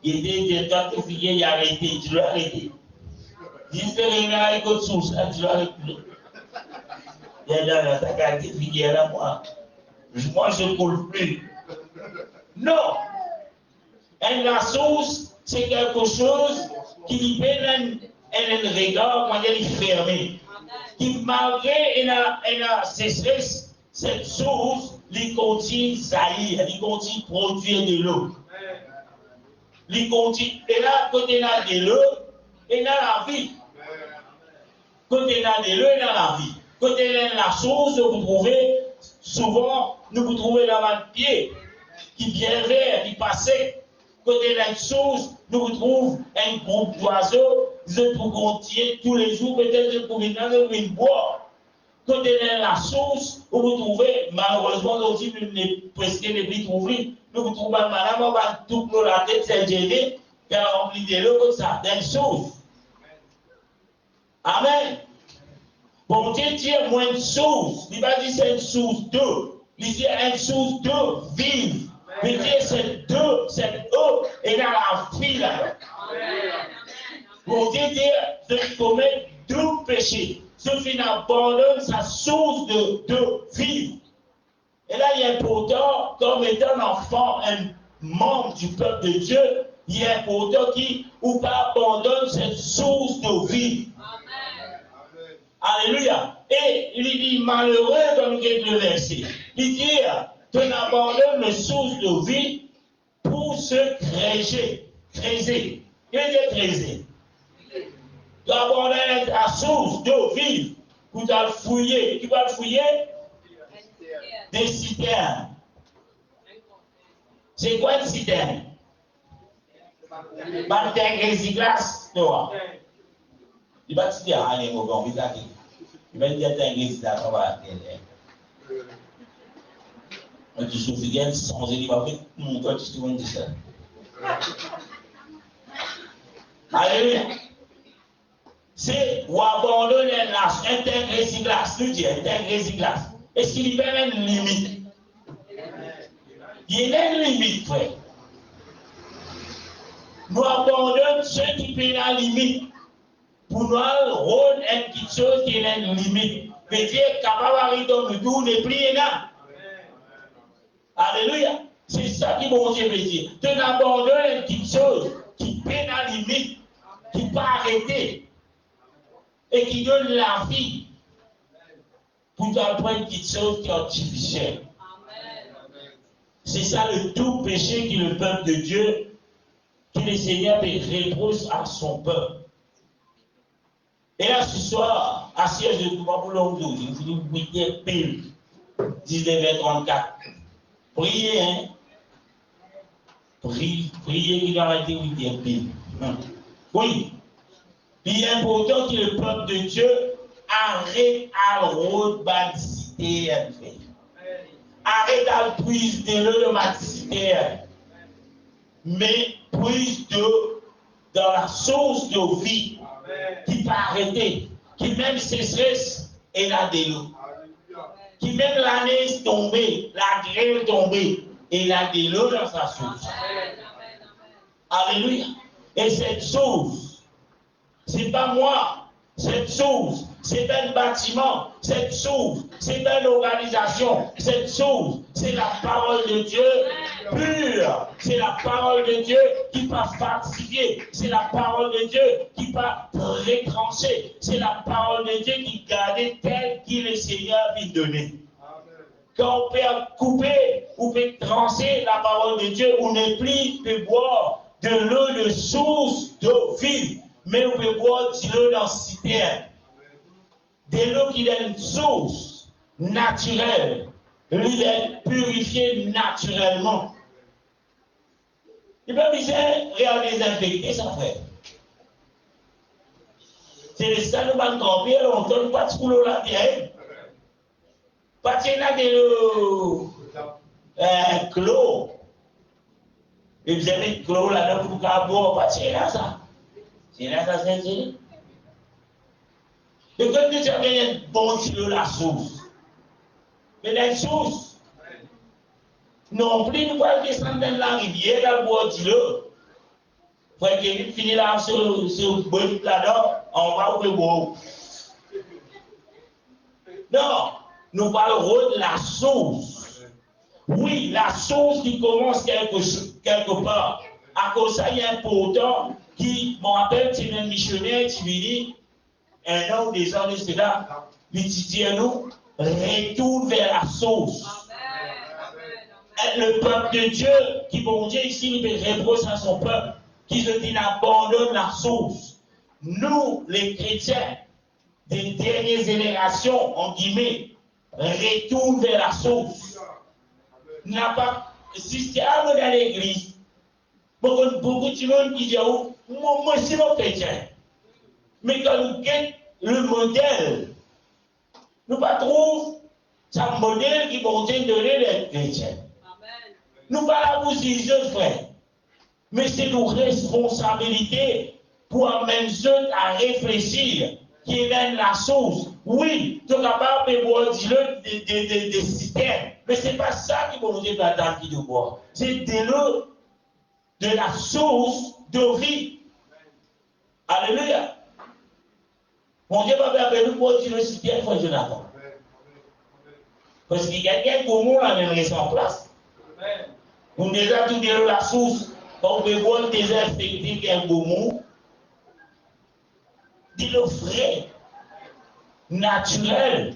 Il était quand tu figure, il a arrêté, tu dois arrêter. J'espère avec autre source, tu dois arrêter. Il y a dans ta carte figure là, moi je ne coule plus. Non! Et la source, c'est quelque chose qui lui donne un regard quand elle est fermée. Qui, malgré une sécheresse, cette source, il continue saillir, il continue produire de l'eau. Il continue. Et là, quand il y a de l'eau, il y a la vie. Quand il y a de l'eau, il y a la vie. Quand il y a la source, vous trouvez, souvent, nous vous trouvez dans votre pied, qui vient vert, qui passe. Côté de la source, nous vous trouvons un groupe d'oiseaux, ils pour continuer tous les jours, peut-être pour venir boire. Côté de la source, vous vous trouvez, malheureusement, aussi, nous n'est presque les plus trouvés. Nous vous trouvons, madame, on va tout pour la tête, c'est gêné, car on remplit de l'eau comme ça, d'une source. Amen. Bon Dieu dit moins de source. Il va dire c'est une source d'eau. Il dit une source d'eau vive. Mais Dieu, cette eau, est dans la vie là. Bon Dieu dit de commettre deux péchés. Ceux qui abandonnent sa source d'eau vive. Et là, il est important, comme étant un enfant, un membre du peuple de Dieu, il est important qui ou pas abandonne cette source d'eau vive. Alléluia. Et il dit malheureux dans le verset. Il dit tu abandonnes les sources de vie pour se creuser. Creuser. Qu'est-ce que creuser? Tu abandonnes la source d'eau vive pour te fouiller. Qui va le fouiller? Des citernes. C'est quoi une citerne? Il va te dire, allez, mon bon, il va te dire, on va tu souviens sans il va faire mon toi tu te souviens de ça. Alléluia. C'est ou abandonner un terre glace, nous dit un terre glace. Est-ce qu'il y a une limite? Il y a une limite, frère. Nous abandonnons ceux qui paient la limite. Pour nous, rôle est quelque chose qui a une limite. Mais Dieu est capable de nous donner plus là. Alléluia. C'est ça qui bon Dieu veut dire. Tu n'abandonnes quelque chose qui paie la limite, qui peut arrêter et qui donne la vie pour t'apprendre quelque chose qui est artificiel. C'est ça le tout péché que le peuple de Dieu, que le Seigneur reproche à son peuple. Et là, ce soir, à siège de Koumaboulong, il finit 8h pile, 19h34. Priez, hein? Priez qu'il a arrêté 8h pile. Oui. Il est important que le peuple de Dieu arrête à le cité. Arrête à le puise de l'eau de ma cité. Mais puise d'eau dans la source de vie. Qui peut arrêter, qui même sécheresse et la de l'eau, qui même l'année tombée, la grêle tombée et la de l'eau dans sa source. Alléluia. Et cette source, c'est pas moi, cette source, c'est un bâtiment, cette source, c'est une organisation, cette source, c'est la parole de Dieu pure, c'est la parole de Dieu qui va fortifier, c'est la parole de Dieu qui va retrancher, c'est la parole de Dieu qui garde tel qu'il le Seigneur lui donner. Quand on peut couper ou peut trancher la parole de Dieu, on ne peut boire de l'eau de source d'eau vive, mais on peut boire de l'eau dans citerne. De l'eau qui est une source naturelle, lui est purifiée naturellement. Il peut bien regarder les infectés, ça fait. C'est le stade de Bancampé, on ne donne pas de couleur là, pas de l'eau clos. Et vous avez de clos là-dedans pour boire, pas de là ça. C'est là ça, c'est De quand nous avons un bon Dieu la source. Mais la source, non plus nous pouvons descendre dans la rivière, dans le bois Dieu. Faut que nous finissons là sur le bon là-dedans, on va au bout. Non, nous parlerons de la source. Oui, la source qui commence quelque part. À cause de ça, il est important qui, je me rappelle, c'est un missionnaire qui vient, un an ou des ans de cela, il dit à nous, retourne vers la source. Le peuple de Dieu, qui, bon Dieu, ici, il reproche à son peuple, qui se dit abandonne la source. Nous, les chrétiens, des dernières générations, en guillemets, retourne vers la source. N'a pas, si c'est à dans l'église, beaucoup de monde qui disent, moi, c'est mon chrétien. Mais quand nous guettons le modèle, nous ne trouvons pas un modèle qui va donner les chrétiens. Nous pas la position, frère. Mais c'est nos responsabilités pour amener ceux à réfléchir qui est la source. Oui, tu es capable de boire des systèmes, mais ce n'est pas ça qui va nous dire la qui de boire. C'est de l'eau, de la source de vie. Alléluia. Mon Dieu va faire nous boire le système, frère Jonathan. Parce qu'il y a quelqu'un pour nous à mettre en place. On déjà tout de la source, on peut boire des effectifs qui est un beau mot. Dis-le frais, naturel.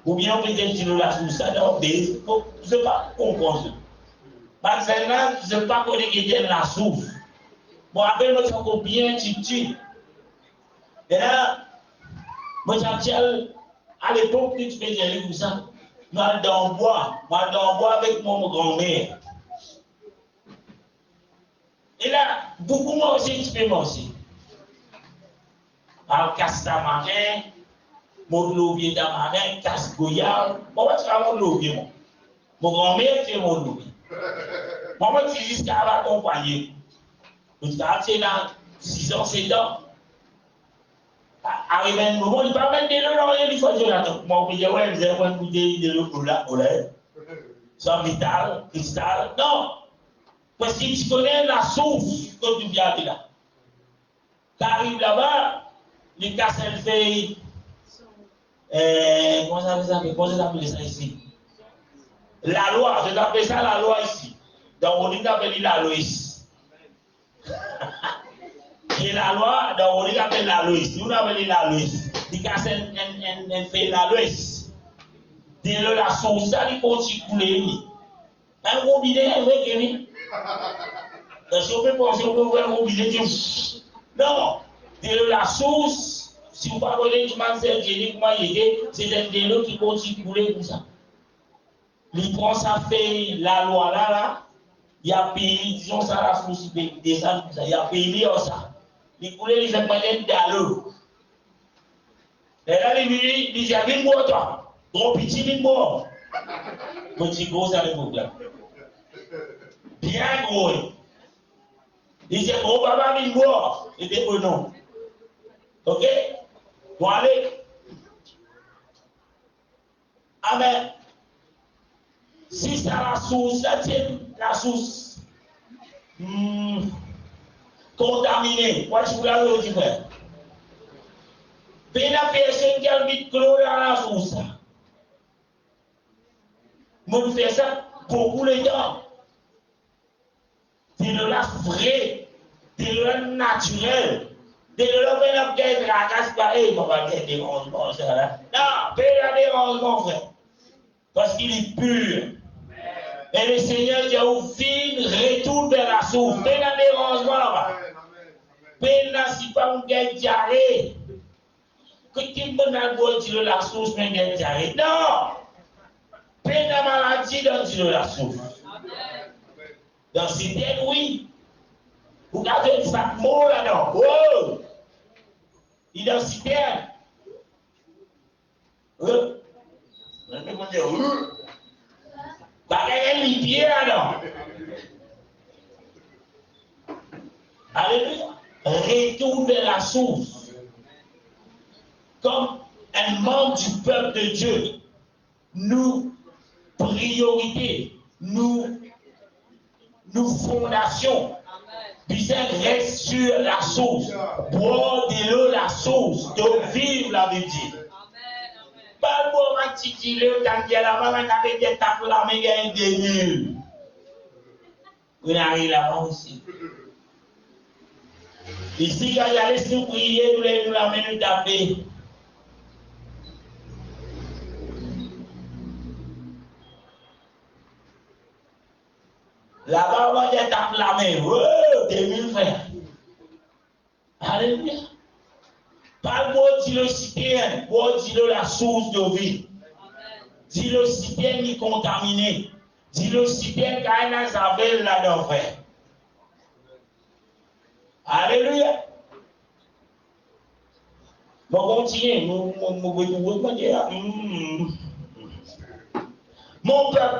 Ou bien on peut dire la source, ça doit être, je ne sais pas comprendre. Parce que là, je ne sais pas connaître la source. Bon, après, nous sommes bien titi. Et là, moi, à l'époque, tu faisais comme ça. Moi, dans le bois avec mon grand-mère. Et là, beaucoup moi aussi, expérimenté. Alors, casse-tamarin, mon lobier d'amarin, casse-goyard. Moi, tu as mon lobier, moi. Mon grand-mère, c'est mon lobier. Moi, tu dis qu'elle va accompagner. Tu as là 6 ans, 7 ans. Arrive un moment, il va mettre de l'eau dans les fois, Jonathan. Moi, je dis, ouais, vous avez un goûter de l'eau pour là, sans vital, cristal. Non. Parce que tu connais la source que tu viens de là. Tu arrives là-bas, les casses, elles fait. Comment ça s'appelle ça ici? La loi, je t'appelle ça la loi ici. Donc, on dit qu'appelle la loi ici. Et la loi, donc on dit appelle la loi ici. Nous appelons la loi ici. Les casses, elles fait la loi ici. Dès la source, ça, il continue à couler. Un robinet, un vrai guéri. Si on peut penser qu'on peut un robinet, non. Dès la source, si vous parlez du matin, c'est un l'eau qui continue à couler comme ça. Il prend ça, fait la loi là, il y a payé, disons ça, la source, il descend comme ça, il y a payé ça. Il coulait, il fait pas d'allure. Et là, il dit, viens boire toi. Gros petit, viens boire. Petit gros, ça le problème. Bien gros. Il dit, gros papa, viens boire. Il dit, oh non. Ok? Bon, allez. Amen. Si c'est la source, la source contaminée, moi je vous l'avais dit, frère. Mais la personne qui a mis de chlore dans la source, moi je fais ça beaucoup de temps. C'est de la vraie, c'est de la naturelle. C'est de la vraie, c'est de la casse pareil, on va faire des rangements, ça là. Non, pas des rangements, frère. Parce qu'il est pur. Et le Seigneur dit au fin, retourne vers la source. Peine à dérangement là-bas. Peine à si pas un gars diarrhée. Que tu me dis la source, mais un gars diarrhée. Non! Peine à maladie dans la source. Dans ces terres, oui. Vous gardez un sac mot là-dedans. Oh! Identité. Bagaille les pieds là-dedans. Alléluia. Retourne vers la source. comme un membre du peuple de Dieu, nous, priorité, nous fondations, puis reste sur la source, boire de l'eau la source, de vivre la vie. Pas le moment de titiller, quand il y a la maman avec des tapes là, mais il y a un dénul. Vous n'arrivez là-bas aussi. Ici, quand il allait nous prier, nous la main nous taper. Là-bas, on va dire tape la main. Oh, 2000 frères. Alléluia. Pas le mot dis-le citien, mot dis-le la source de vie. Dis-le citien ni contaminé. Dis-le citien quand il a Isabelle là-dedans, frère. Alléluia. Bon, continuez. Mon peuple,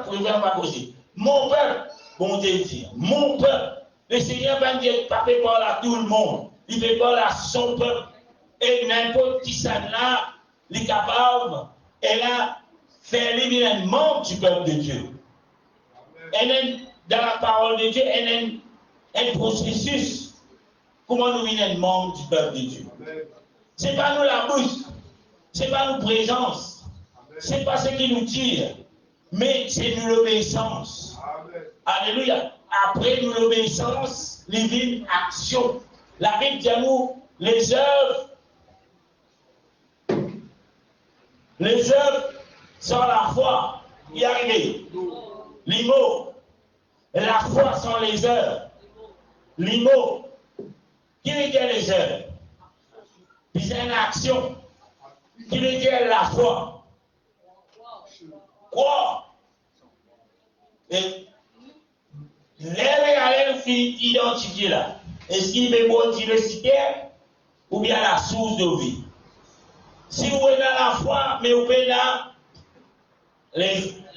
vous ne pouvez pas causer. Mon peuple, bon Dieu dit, mon peuple, le Seigneur va dire, pas fait parler à tout le monde. Il fait parler à son peuple. Et n'importe qui ça là, il est capable, et là, faire lui un membre du peuple de Dieu. Et dans la parole de Dieu, il y a un processus. Comment nous venons un membre du peuple de Dieu? Ce n'est pas nous la bouche, ce n'est pas nos présence, ce n'est pas ce qui nous tire, mais c'est nous l'obéissance. Alléluia. Après nous l'obéissance, les vies action. La Bible dit à nous, les œuvres sans la foi, y arriver. Les mots, la foi sans les œuvres. Les mots, qui veut dire les œuvres? Puis c'est une action. Qui veut dire la foi? Croire. Et les identifier là. Est-ce qu'il veut dire le citer ou bien la source de vie? Si vous êtes dans la foi, mais vous êtes dans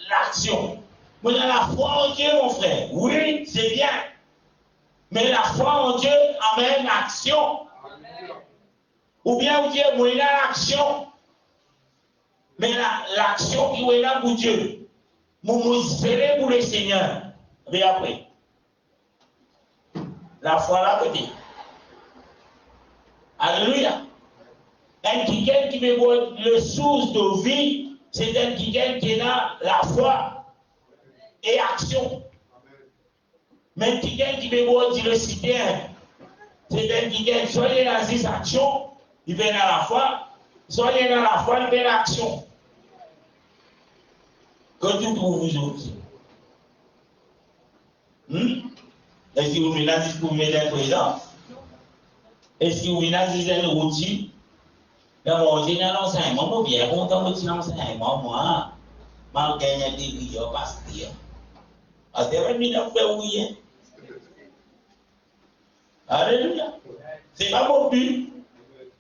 l'action. Vous êtes dans la foi en Dieu, mon frère. Oui, c'est bien. Mais la foi en Dieu amène l'action. Ou bien vous dites, vous êtes dans l'action. Mais l'action qui est là pour Dieu. Vous espérez pour le Seigneur. Mais après. La foi là côté. Alléluia. Un quelqu'un qui veut voir le source de vie, c'est un quelqu'un qui a la foi et action. Mais quelqu'un qui veut voir le citien, c'est un quelqu'un qui soit dans ses actions, il vient dans la foi, soit dans la foi, il vient dans l'action. Que tout pour vous autres. Est-ce que vous menacez pour mettre un présent? Est-ce que vous menacez un outil? Dans mon enseignement, moi, bien content de l'enseignement, moi, je gagne des vidéos parce que c'est vrai que je fais oui. Alléluia. C'est pas mon but.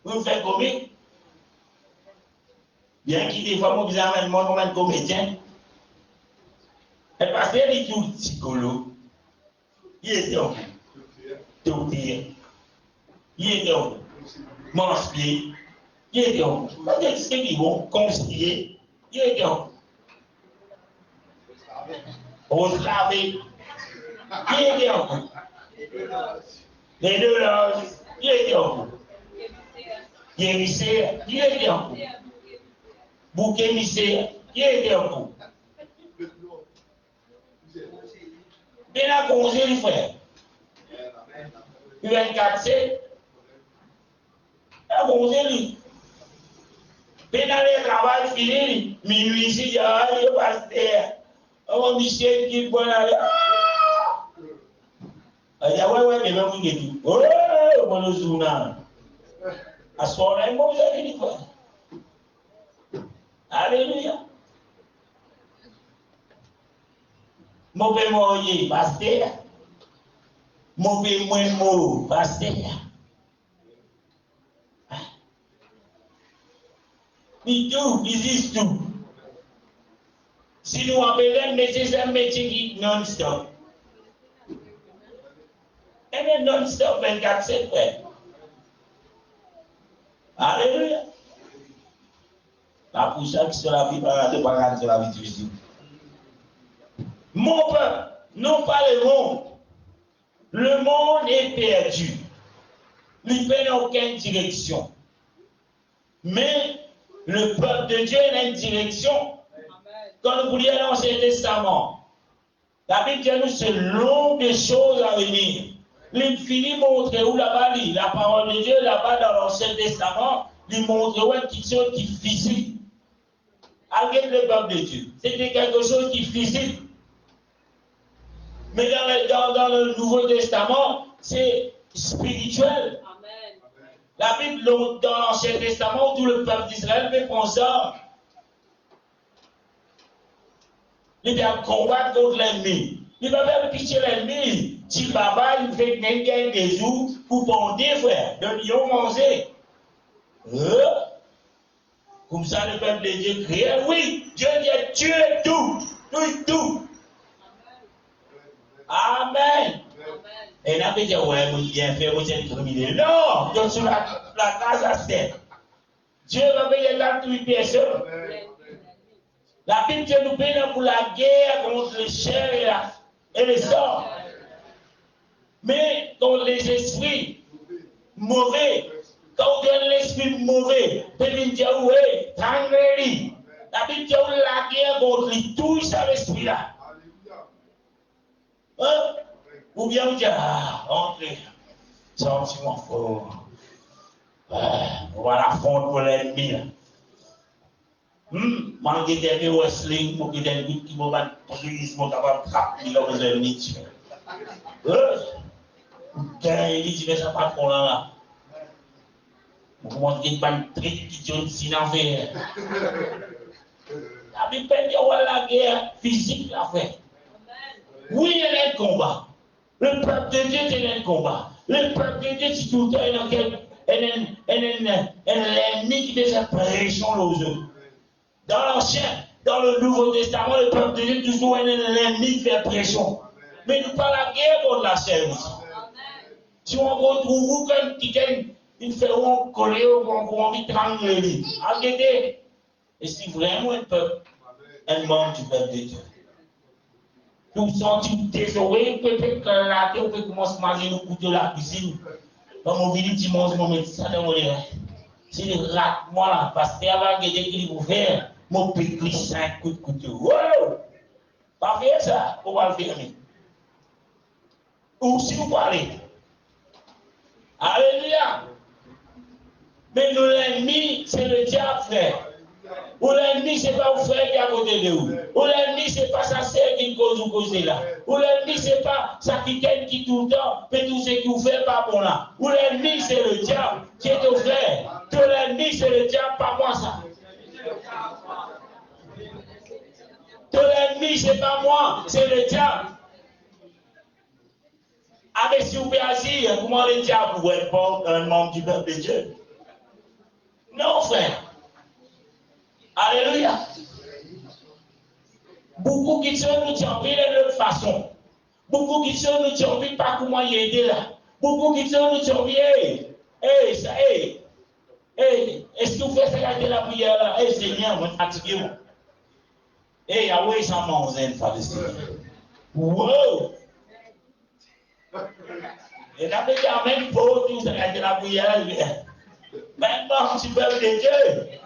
Vous faites comique. Bien qu'il des fois, vous amène moi comme un comédien. Et parce qu'il est tout psychologue. Il était en tout dire. Il était en mange-pied. Il était en ce qu'ils vont conseiller. Il était en on se lavait. Il était en les deux loges. Il était en émissaire. Il était en bouc émissaire. Il était en il a congé le frère. Il a 24C. Il a congé lui. Il a le travail fini. Minuit ici, il y a un pasteur. Oh, Michel qui est bon aller. Il y a ouais, mais même vous dites. Oh, mon Ozouna. À ce moment-là, moi, vous avez dit quoi? Alléluia. Mon père m'a pasteur. Mon père m'a pasteur. Il tout, il dit tout. Si nous appelons un métier, c'est un métier qui est non-stop. Et bien non-stop 24/7, frère. Alléluia. La pour chaque sur la vie, pas sur la vie difficile. Mon peuple, non pas le monde. Le monde est perdu. Il ne prend aucune direction. Mais le peuple de Dieu a une direction. Quand nous lisons l'Ancien Testament, la Bible dit nous c'est long des choses à venir. Il finit montrer où là-bas, la parole de Dieu là-bas dans l'Ancien Testament, il montre où quelque chose qui est physique. Avec le peuple de Dieu, c'était quelque chose qui est physique. Mais dans le Nouveau Testament, c'est spirituel. Amen. La Bible, dans l'Ancien Testament, tout le peuple d'Israël peut prendre ça. Il va combattre contre l'ennemi. Il va faire pitié l'ennemi. Si papa, il fait gagner des jours pour ponder, frère, de lion manger. Comme ça, le peuple de Dieu crie, oui, Dieu dit, tu es tout, tout. Amen. Et là, il dit, ouais, moi, bien fait, moi, j'ai terminé. Non, donc sur la case à 7. Dieu va payer la toute personne. La Bible dit, nous payons pour la guerre contre les chairs et les sangs. Mais contre les esprits mauvais, quand on donne l'esprit mauvais, Bible dit, ouais, tranquille. La Bible dit, la guerre contre tout ça, l'esprit-là. Hein? Ou bien on dit, entrez, sentiment fort. On va l'affronter pour l'ennemi. Manquer des wrestling, pour qu'il y ait des qui vont battre prise, pour capable de frapper dans les ennemis. Il dit, mais ça pas pour là. On commence à dire, qui sont si l'enfer. La Bible dit, la guerre physique, la fait. Oui, il y a un combat. Le peuple de Dieu est un combat. Le peuple de Dieu, c'est tout le temps un ennemi qui fait pression aux autres. Dans l'Ancien, dans le Nouveau Testament, le peuple de Dieu est toujours un ennemi qui fait pression. Mais nous pas la guerre contre la chair. Si on retrouve vous comme quelqu'un, il fait on coller, on envie de trangler. Regardez. Et si vraiment un peuple, un membre du peuple de Dieu, nous sentons désolés, peut-être que la terre peut commencer à manger nous couteaux de la cuisine. Dans mon village dimanche, mon médecin de mon rêve. Si les rats, moi là, parce que avant que j'ai vous faire, mon petit 5 coups de couteau. Wow! Pas faire ça, on va le faire. Ou si vous parlez. Alléluia! Mais nous, l'ennemi, c'est le diable, frère. Ou l'ennemi, ce n'est pas vous frère qui est à côté de vous. Ou l'ennemi, ce n'est pas sa sœur qui cause là. Ou l'ennemi, ce n'est pas sa quittaine qui tout le temps fait tout ce qu'il vous fait pas bon là. Ou l'ennemi, c'est le diable qui est au frère. Que l'ennemi, c'est le diable, pas moi ça. Que l'ennemi, ce n'est pas moi, c'est le diable. Avec si vous pouvez agir, comment le diable vous êtes pas un membre du peuple de Dieu? Non, frère. Alléluia. Beaucoup qui sont nous envie de l'autre façon. Beaucoup qui sont nous envie pas comment y aider là. Beaucoup qui sont nous envie, est-ce que vous faites ça la prière là? Seigneur, moi fatigué moi. Yahweh ça mange une Palestine. Wow. Et là il y a même pour tout ça la prière là. Même pas si peuple de Dieu.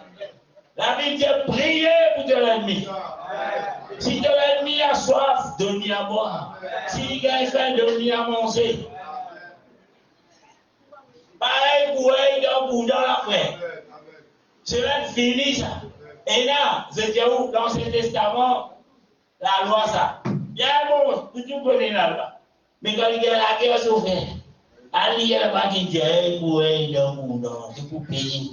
La Bible dit priez pour de l'ennemi. Si de l'ennemi a soif, donnez à boire. Si il a faim, donnez à manger. Pareil pour eux dans la frère. Cela finit ça. Et là, c'était où dans l'Ancien Testament, la loi ça. Bien bon, tout connaît la loi. Mais quand il y a la guerre s'ouvert, il y a la bas qui dit pour eux dans c'est pour payer.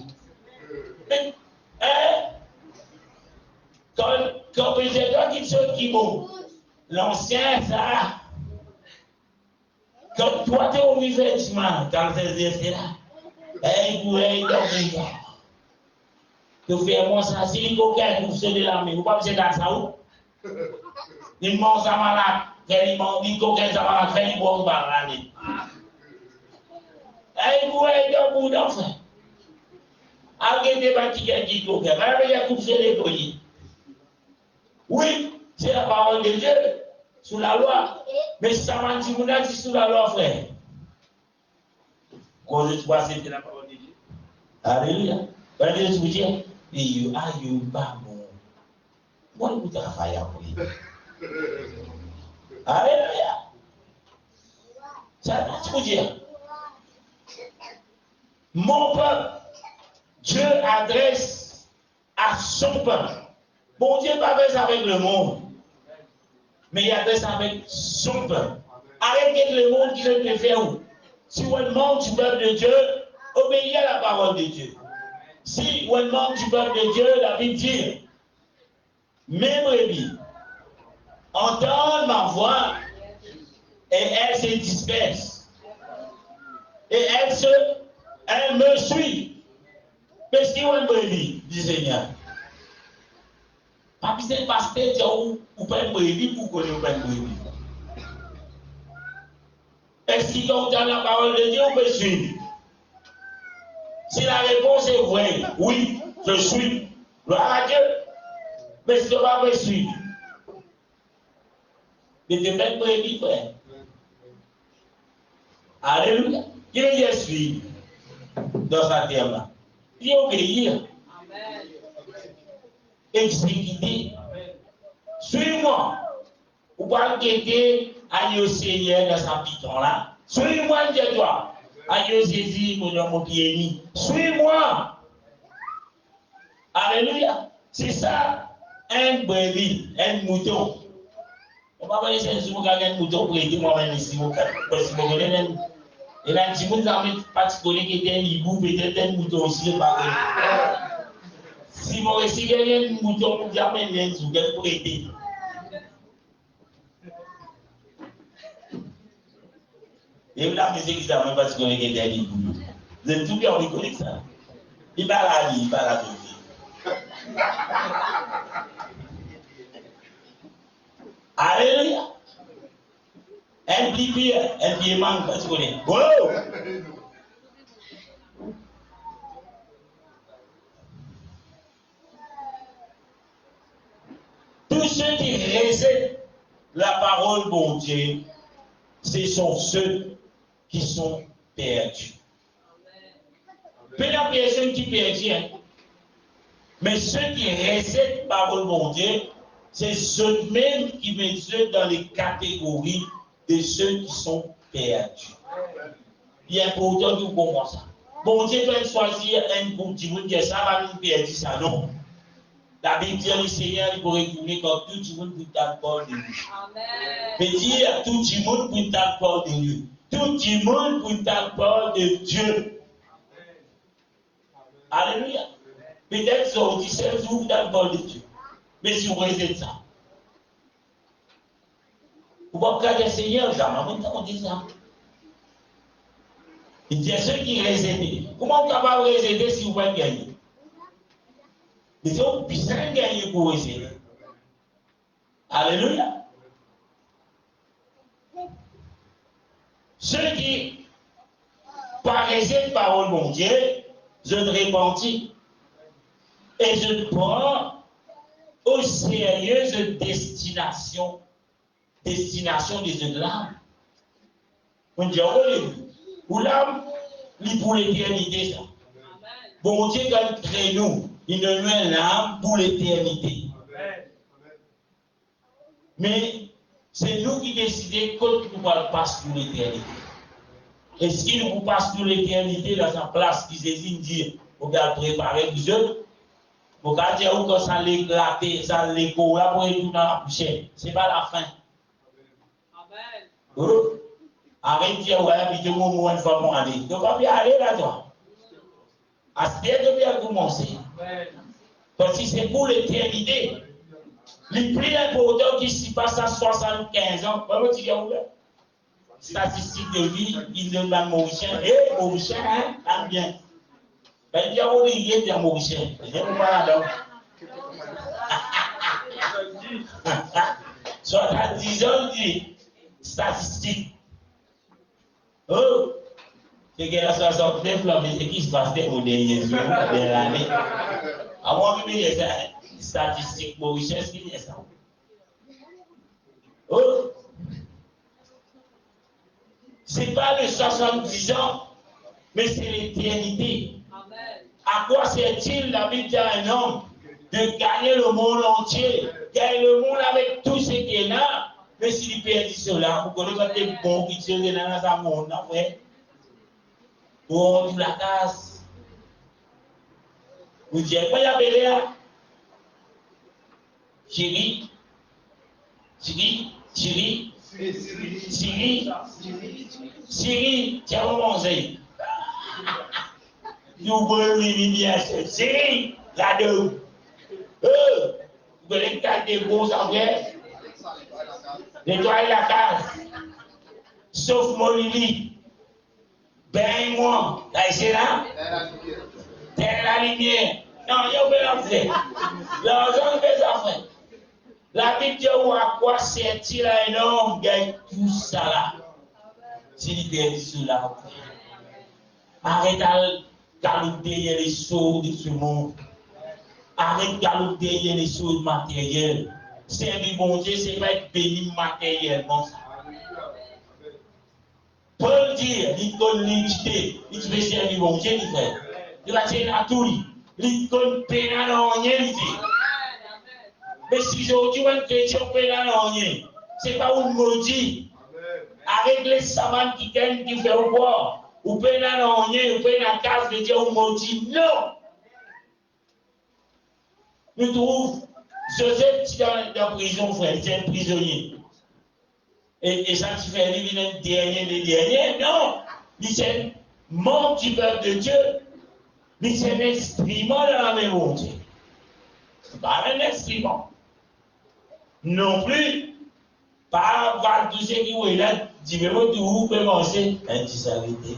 Quand vous êtes là, qui sont qui vont, l'ancien, ça, quand toi, tu es au vivement, dans ces essais-là, vous êtes dans le tu fais moi ça, si il faut qu'elle vous se de la main, vous pas besoin dans ça où? Il mange ça malade, il mange, il faut qu'elle ça malade, il boit au bar l'année. Vous êtes dans le bout d'enfant. Arrêtez pas qui est dit au cœur. Il y a couché les colis. Oui, c'est la parole de Dieu sous la loi. Mais ça m'a dit, on a dit sous la loi, frère. Quand je vois, c'était la parole de Dieu. Alléluia. Quand je vous dis, et you are you pas bon. Moi, vous travaillez pour lui. Alléluia. Ça veut dire, mon peuple, Dieu adresse à son peuple. Bon Dieu pas adresse avec le monde, mais il adresse avec son peuple. Arrêtez le monde qui ne peut faire où. Si on demande du peuple de Dieu, obéissez à la parole de Dieu. Si on demande du peuple de Dieu, la Bible dit, mes brebis entendent ma voix et elles se dispersent. Et elles me suivent. Mais si on brebis, dit Seigneur, pas besoin de pasteur ou pas de brebis pour connaître pas de brebis. Est-ce qu'il entend la parole de Dieu ou peut suivre? Si la réponse est vraie, oui, je suis. Gloire à Dieu. Mais si tu ne vas pas suivre, mais tu n'es pas brebis, frère. Alléluia. Il veut dire suivre dans sa terre-là. Il dit obéir. Amen. Exécuter. Suis-moi. Ou pas guetter à Dieu Seigneur dans sa piton-là. Suis-moi, dis-toi. À Dieu saisi mon pied. Suis-moi. Alléluia. C'est ça. Un brebis, un mouton. On va pas laisser un mouton pour aider moi-même ici. Et là, si vous avez particulier qui était un hibou, peut-être un mouton aussi, si vous recevez un mouton, vous avez un mouton pour aider. Et là, monsieur qui savent pas particulier qui était un hibou. Vous êtes tout bien, on reconnaît ça. Il va la vie, il va la vie. Alléluia. Un pied manque, parce qu'on est. Wow! Tous ceux qui rejettent la parole de Dieu, ce sont ceux qui sont perdus. Peu la personne qui perdit, hein? Mais ceux qui rejettent la parole de Dieu, c'est ceux-mêmes qui mettent dans les catégories de ceux qui sont perdus. Il est important de comprendre ça. Bon Dieu peut choisir un groupe de monde qui ça va nous perdre ça, non. La Bible dit le Seigneur il pourrait retourner quand tout le monde peut d'accord de lui. Amen. Mais dire tout le monde peut d'accord de lui. Tout le monde peut d'accord de Dieu. Alléluia. Peut-être que vous dites que vous d'accord de Dieu. Mais si vous rejetez ça, vous ne pouvez pas dire Seigneur, jamais, on dit ça. Il dit ceux qui rejettent. Comment vous êtes capable de rejeter si vous pouvez gagner? Mais si vous puissiez gagner pour rejeter. Alléluia. Ceux qui paraissaient de parole mon Dieu, je ne repentis. Et je prends au sérieux destination des l'âme. On dit, pour l'âme, il pour l'éternité. Bon Dieu, quand il crée nous, il nous met l'âme pour l'éternité. Mais c'est nous qui décidons quand nous passons pour l'éternité. Est-ce qu'il nous passe pour l'éternité dans sa place qui Jésus dit, on va préparer les œufs? Vous pouvez dire que ça l'éclate, ça l'écho, là, pour retourner dans la poussière. Ce n'est pas la fin. Amen. Arrête de dire, ouais, puis tu m'as une fois pour aller. Tu ne peux pas bien aller là, toi. À ce moment de bien commencer. Parce que c'est pour l'éternité. Le plus important qui s'y passe à 75 ans, comment tu dis, statistique de vie, il demande à Mauricien, et Mauricien, hein, t'as bien. Ben, il y a oublié de Mauricien. Je ne sais pas là. Soit à 10 ans, dit statistique. Oh, C'est que la 69, là, mais c'est qui se passe au dernier jour de l'année. Avant que il y ait ça, statistique pour richesse, il y a ça. Oh! C'est pas les 70 ans, mais c'est l'éternité. À quoi sert-il la vie d'un homme de gagner le monde entier, gagner le monde avec tout ce qu'il y a, mais s'il perd cela, vous connaissez pas des bons qui tirent dans le monde, après, on la casse. Vous dites, quoi y a Béléa? Chérie, tiens, on mange. Nous voulons bien Syrie, là-dedans. Vous voulez que des bons après? Nettoyer la case. Sauf mon lit. Ben moi, là, c'est là. Terre la lumière. Non, il y a pas l'affaire. L'argent fait ça, frère. La Bible dit à quoi sert-il à un homme gagne tout ça là? S'il perd cela, arrête de galoper les choses de ce monde. Arrête de galoper les choses matérielles. Servir bon Dieu, c'est pas être béni matériellement. Paul dit, il donne l'unité, il veut servir bon Dieu, il fait. Il va dire à tout, il donne pénal en rien, il dit. Mais si aujourd'hui, un chrétien pénal en rien, c'est pas un maudit. Avec les savants qui gagnent, qui fait voir, ou pénal en rien, ou pénal en case, de dire un maudit. Non! Nous trouvons Joseph qui est dans la prison, frère, c'est un prisonnier. Et ça, tu fais lui, le dernier, non! Il est membre du peuple de Dieu. Il est un instrument dans la main de Dieu. Pas un instrument. Non plus, pas tout ce qui est là, tu veux voir où peut manger. Un petit sarité,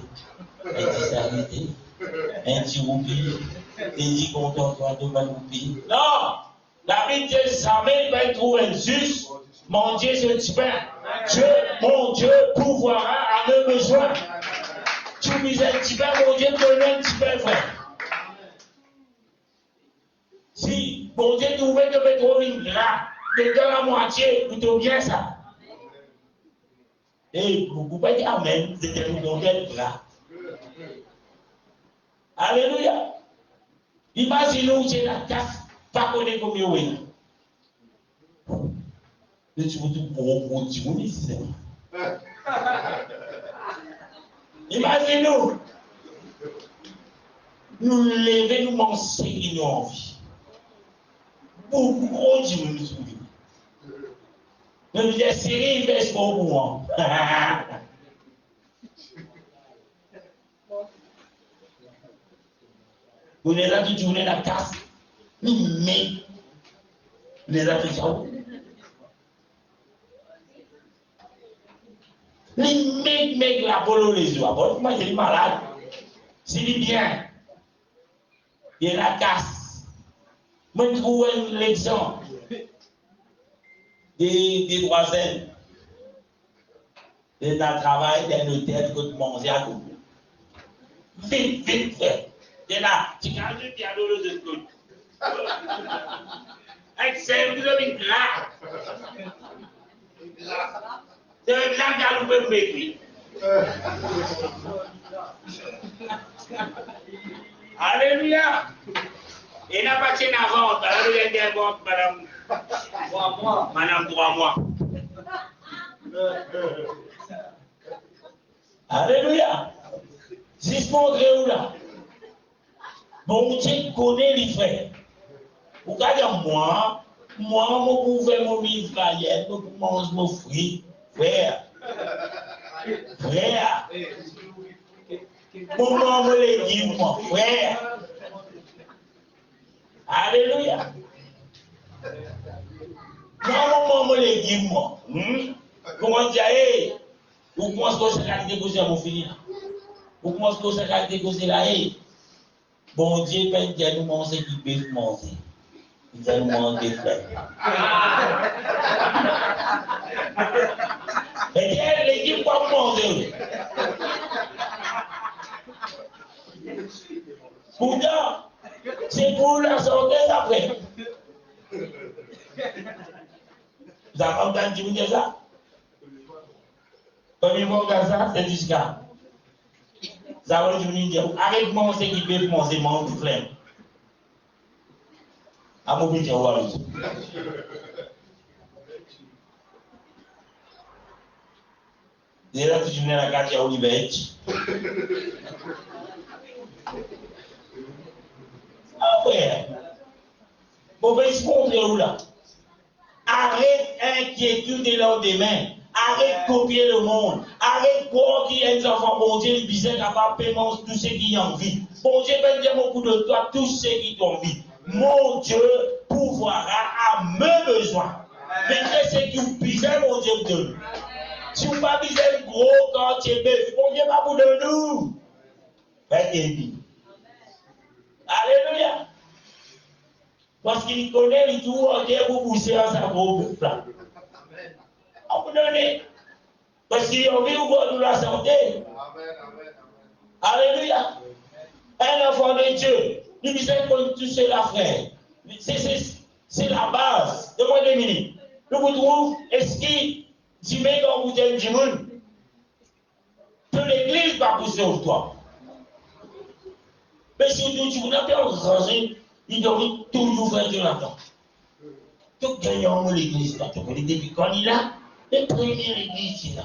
un petit roupi, un petit content-toi de ma roupi. Non! La Bible dit, jamais il va trouver juste, mon Dieu, c'est du pain. Dieu, mon Dieu, pourvoira à nos besoins. Tu me dis un petit pain, mon Dieu, donne un petit pain, frère. Si, mon Dieu, tu veux que me trouve une gras, de dans la moitié, plutôt bien ça. Et vous ne pouvez pas dire Amen, c'était une bonne gras. Alléluia. Imaginez-vous, c'est la casse. Pas connaître combien oui. Mais tu veux tout gros ici. Imaginez-nous. Nous lever, nous manger, nous en vie. Beaucoup gros ici. Nous disons, Syrie, il baisse pour moi. Vous n'êtes pas toute journée dans la casse. Mais les Africains, les mecs la polonaise, moi j'ai malade, c'est bien, il y a la casse. Moi je trouve l'exemple des voisins, de notre travail, de nos têtes, de manger à tout. Vite, fait. Et là, tu gardes le piano de l'autre. Excellent, vous avez une glace. C'est un grand galopé pour m'écrire. Alléluia. Et n'a pas tenu avant, madame 3 mois. Alléluia. Juste montrer où là. Bon Dieu connaît les frères. Vous regardez moi, je pouvais mon livre hier, je mange mon fruit, frère. Mon mange mon légume, mon frère. Alléluia. Moi, mon légume, moi. Comment dire, vous commencez à déposer à mon fini. Vous commencez à déposer là, bon Dieu, ben Dieu nous manger qui peut manger. Il va nous manger frère. Mais Dieu, l'équipe va manger. Pourtant, c'est pour la santé après. Vous avez entendu dire ça? Premier mot comme ça, c'est jusqu'à. Ça va dire, arrête de manger qui peut manger mon flemme. À mon but, on va le dire. Déjà, tu venais à la carte à Olivier. Ah ouais. Bon, ben, se montrer où là? Arrête inquiétude et lendemain. Arrête copier le monde. Arrête croire qu'il y a des enfants. Bon Dieu, le bizarre capable de paiement tous ceux qui ont envie. Bon Dieu, peut dire beaucoup de toi, tous ceux qui ont envie. Mon Dieu pourvoira à mes besoins. Mais qu'est-ce que bizarre, mon Dieu, vous donne? Si vous ne pas bizarre gros quand tu es bœuf, mon Dieu va vous donner nous. Faites-le. Alléluia. Parce qu'il connaît les tout entiers pour pousser à sa gros bœuf là. On vous donne. Parce qu'il a envie de la santé. Alléluia. Un enfant de Dieu, nous disons que tout cela, frère. C'est la base. Demandez des minutes. Nous vous trouvons, est-ce qu'il dit, mais quand vous êtes du monde, que l'église va pousser au toit. Mais si vous n'avez pas rangé, il doit toujours faire de l'argent. Tout gagnant l'église, depuis quand il a, les premières églises, là.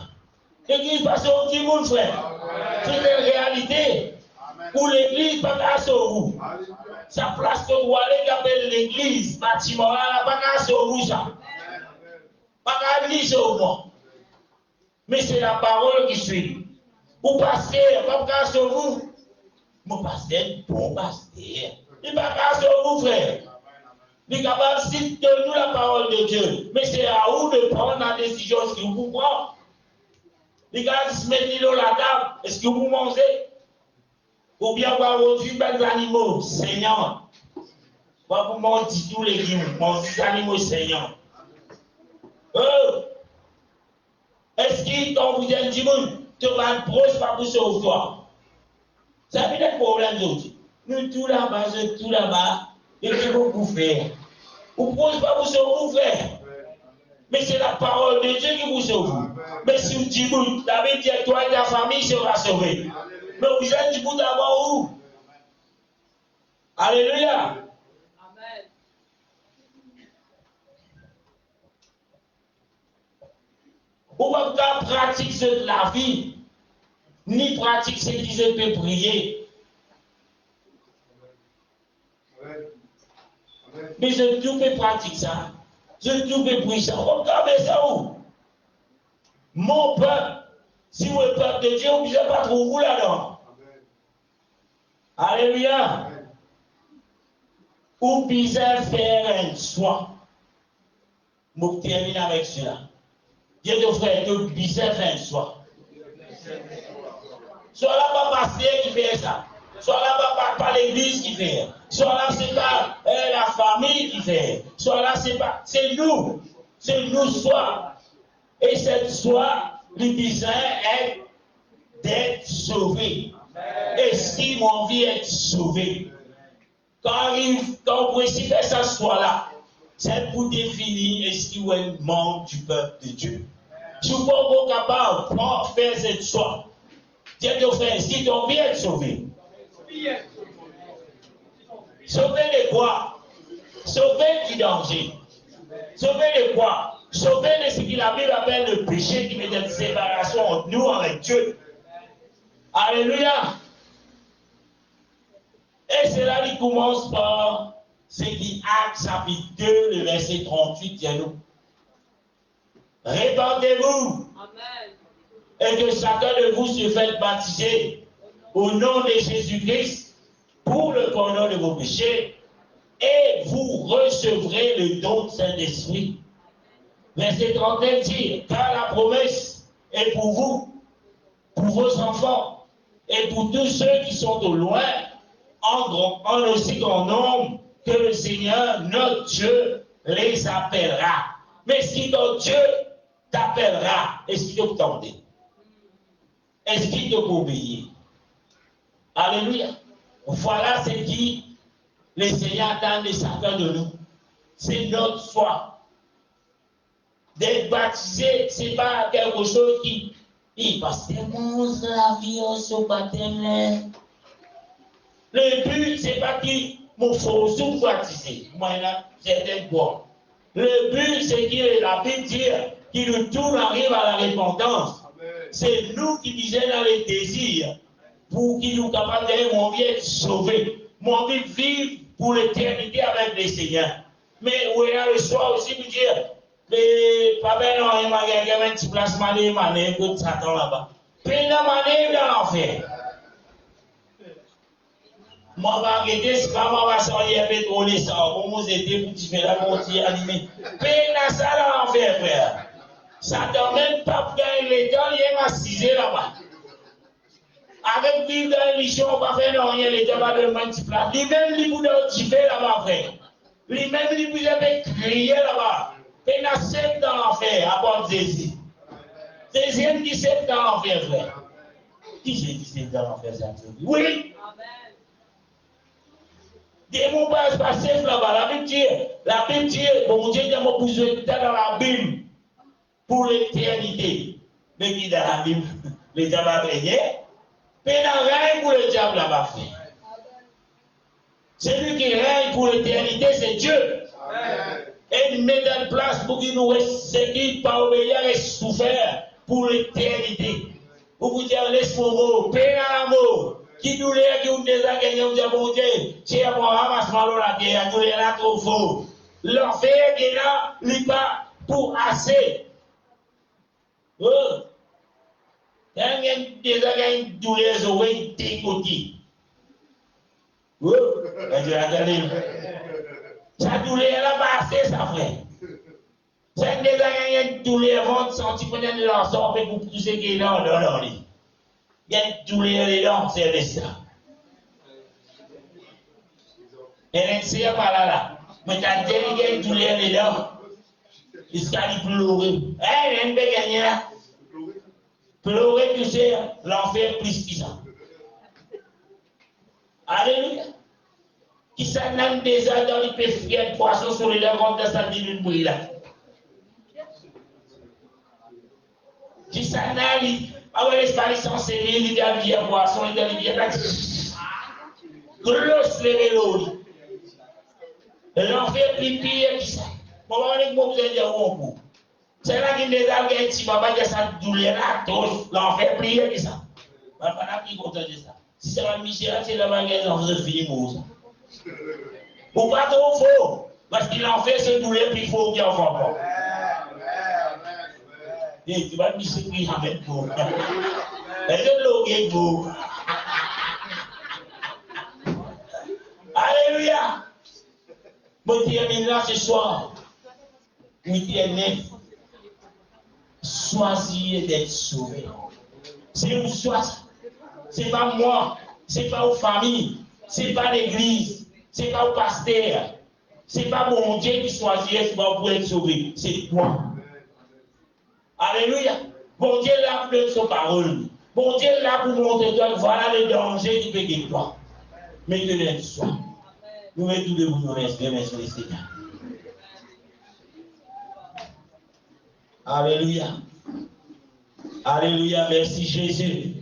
L'église passe au petit monde, frère. C'est une réalité. Pour l'église, pas qu'à sauver. Sa place que vous allez qu'appelle l'église, bâtiment là, pas qu'à sauver ça. Pas qu'à venir sauver. Mais c'est la parole qui suit. Vous passez, pas qu'à sauver. Mon pasteur, bon pasteur. Il pas qu'à sauver, frère. Il est capable de citer nous la parole de Dieu. Mais c'est à vous de prendre la décision si vous prenez. Les gars se mettent dans la table. Est-ce que vous mangez? Ou bien vous avez reçu des animaux saignants? Vous mangez tous les légumes, mangez des animaux saignants. Est-ce qu'il quand vous êtes du monde, tu vas être proche pas pour sauver toi? Ça veut dire problème d'autres. Nous tout là-bas, tout là-bas, et que vous faire. Vous proche pas pour sauver, frère. Mais c'est la parole de Dieu qui vous sauve. Mais si vous dites, David dit, toi et ta famille sera sauvée. Mais vous êtes du bout d'abord où? Alléluia. Amen. Ou pas pratique ce de la vie, ni pratique ce qui se peut prier. Mais je tout peux pratiquer ça. Je tout peux prier ça. Regardez ça où? Mon peuple, si vous êtes peuple de Dieu, vous ne pouvez pas trouver vous là-dedans. Alléluia. Vous pouvez faire un soin. Je termine avec cela. Dieu te frère, tu pouvez faire un soin. Soit là, pas pasteur qui fait ça. Soit là, pas l'église qui fait. Soit là, c'est pas la famille qui fait. Soit là, c'est pas. C'est nous. C'est nous soi. Et cette soi, le besoin est d'être sauvé. Et si mon envie est sauvé, quand vous faire ça soit là, c'est pour définir est-ce qu'il y a un membre du peuple de Dieu. Si vous n'êtes pas capable de faire cette soi, Dieu te fait, est-ce qu'il doit bien être sauvé? Sauver de quoi? Sauver du danger. Sauver de quoi? Sauver de ce que la Bible appelle le péché qui met une séparation entre nous avec Dieu. Alléluia. Et cela qui commence par ce qui Actes chapitre 2, le verset 38, dit nous. Répandez-vous. Et que chacun de vous se fasse baptiser au nom de Jésus-Christ pour le pardon de vos péchés et vous recevrez le don du Saint-Esprit. Verset 31 dit, car la promesse est pour vous, pour vos enfants et pour tous ceux qui sont au loin, en aussi grand nombre que le Seigneur, notre Dieu, les appellera. Mais si notre Dieu t'appellera, est-ce qu'il te t'entendait? Est-ce qu'il te peut obéir? Alléluia. Voilà ce qui le Seigneur attend de chacun de nous. C'est notre foi. D'être baptisé, ce n'est pas quelque chose qui. Parce que la vie au baptême. Le but, ce n'est pas qui me faut tout baptiser. Moi, j'ai un quoi. Le but, c'est que la Bible dit que le tout arrive à la repentance. C'est nous qui disons dans les désirs pour qu'ils nous capables de mon vie être sauvé. Mon vie vivre pour l'éternité avec le Seigneur. Mais où est là le soir aussi, vous dire, mais pas bien, non, il m'a gagné un petit placement de mané, que Satan là-bas. Puis la mané dans l'enfer. Moi, je vais regarder ce que moi, je vais sortir pétrole ça. Comment vous êtes pour faire la moitié animée. Puis dans ça, dans l'enfer, frère. Ça ne même pas gagner les temps, il est assisé là-bas. Avec vivre dans l'émission, on va faire non, il y a les débats de multiplace. Lui-même, lui, vous avez fait là-bas, frère. Lui-même, lui, vous avez crié là-bas. Et la sève dans l'enfer, à part Jésus. Deuxième qui sève dans l'enfer, frère. Qui c'est qui sève dans l'enfer, ça? Oui. Des mots pas sève là-bas. La Bible dit, bon Dieu, il y a mon besoin dans la Bible pour l'éternité. Mais qui dans la Bible, les diables va payer. Mais dans rien pour le diable là-bas, frère. Celui qui règne pour l'éternité, c'est Dieu. Amen. Et il met en place pour qu'il nous reste par obéir et souffert pour l'éternité. Pour vous dire, laisse-moi mot, paix dans l'amour. Qui nous l'a qui nous a gagné, on dit, bon Dieu, c'est un bon ramassement de la guerre, nous l'avons trop fort. L'enfer est là, il n'est pas pour assez. Oh. Il y a déjà gagné tous les oreilles décotés. Oh, regardez. Ça douleur là pas assez, ça frère. C'est déjà gagné douleur vente sentiment de leur sort pour pousser qui est là dans lui. Il y a une douleur dedans, c'est ça. Elle est pas là. Mais t'as dit qu'il y a une douleur dedans. Il s'est dit pleurer. Eh, il vient de gagner là. Pleurer, tu sais, l'enfer plus que ça. Alléluia. Qui s'en déjà dans les péfrières de poissons sur les lèvres de sa vie d'une bouille là. Qui s'en allait, ah ouais, les parisans serrés, les gars, les poissons, les gars, les gars, grosse les vélos. L'enfer pipi et qui ça. Bon, on est bon, vous allez dire où on peut. C'est là qu'il les a gagné, si papa dit ça, douleur là, l'enfer plie et qui ça. Papa n'a plus content de ça. Si c'est la Michel, c'est la magasin, on se fait mourir. Ou pas trop faux, parce qu'il en fait ce douleur, puis il faut qu'il en fasse pas. Et tu vas me dire avec vous. Et je l'ai vous. Alléluia. Mon termine là ce soir. Midi 9. Choisir d'être sauvé. C'est une choix. C'est pas moi. C'est pas aux familles. C'est pas l'église. C'est pas au pasteur. C'est pas mon Dieu qui choisit pour être sauvé. C'est toi. Alléluia. Bon Dieu là pour donner son parole. Bon Dieu là pour montrer toi. Voilà le danger qui peut guérir toi. Mais que l'être soit. Nous mettons debout nous rester, merci le Seigneur. Alléluia. Alléluia. Merci Jésus.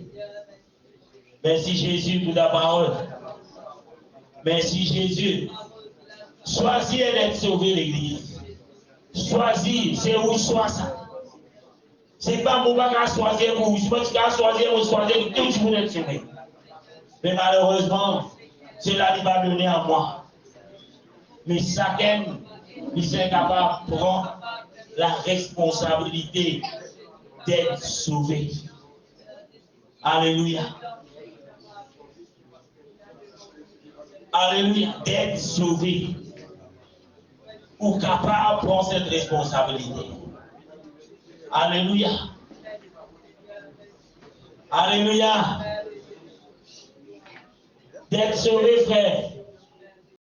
Merci Jésus pour ta parole. Merci Jésus. Choisis d'être sauvé l'église. Choisis, c'est où soit ça. C'est pas mon bagage choisir pour vous. C'est pas que choisir ou choisir tout le monde être sauvé. Mais malheureusement, cela n'est pas donné à moi. Mais chacun, il est capable de prendre la responsabilité d'être sauvé. Alléluia. Alléluia, d'être sauvé. Ou capable de prendre cette responsabilité. Alléluia. Alléluia. D'être sauvé, frère.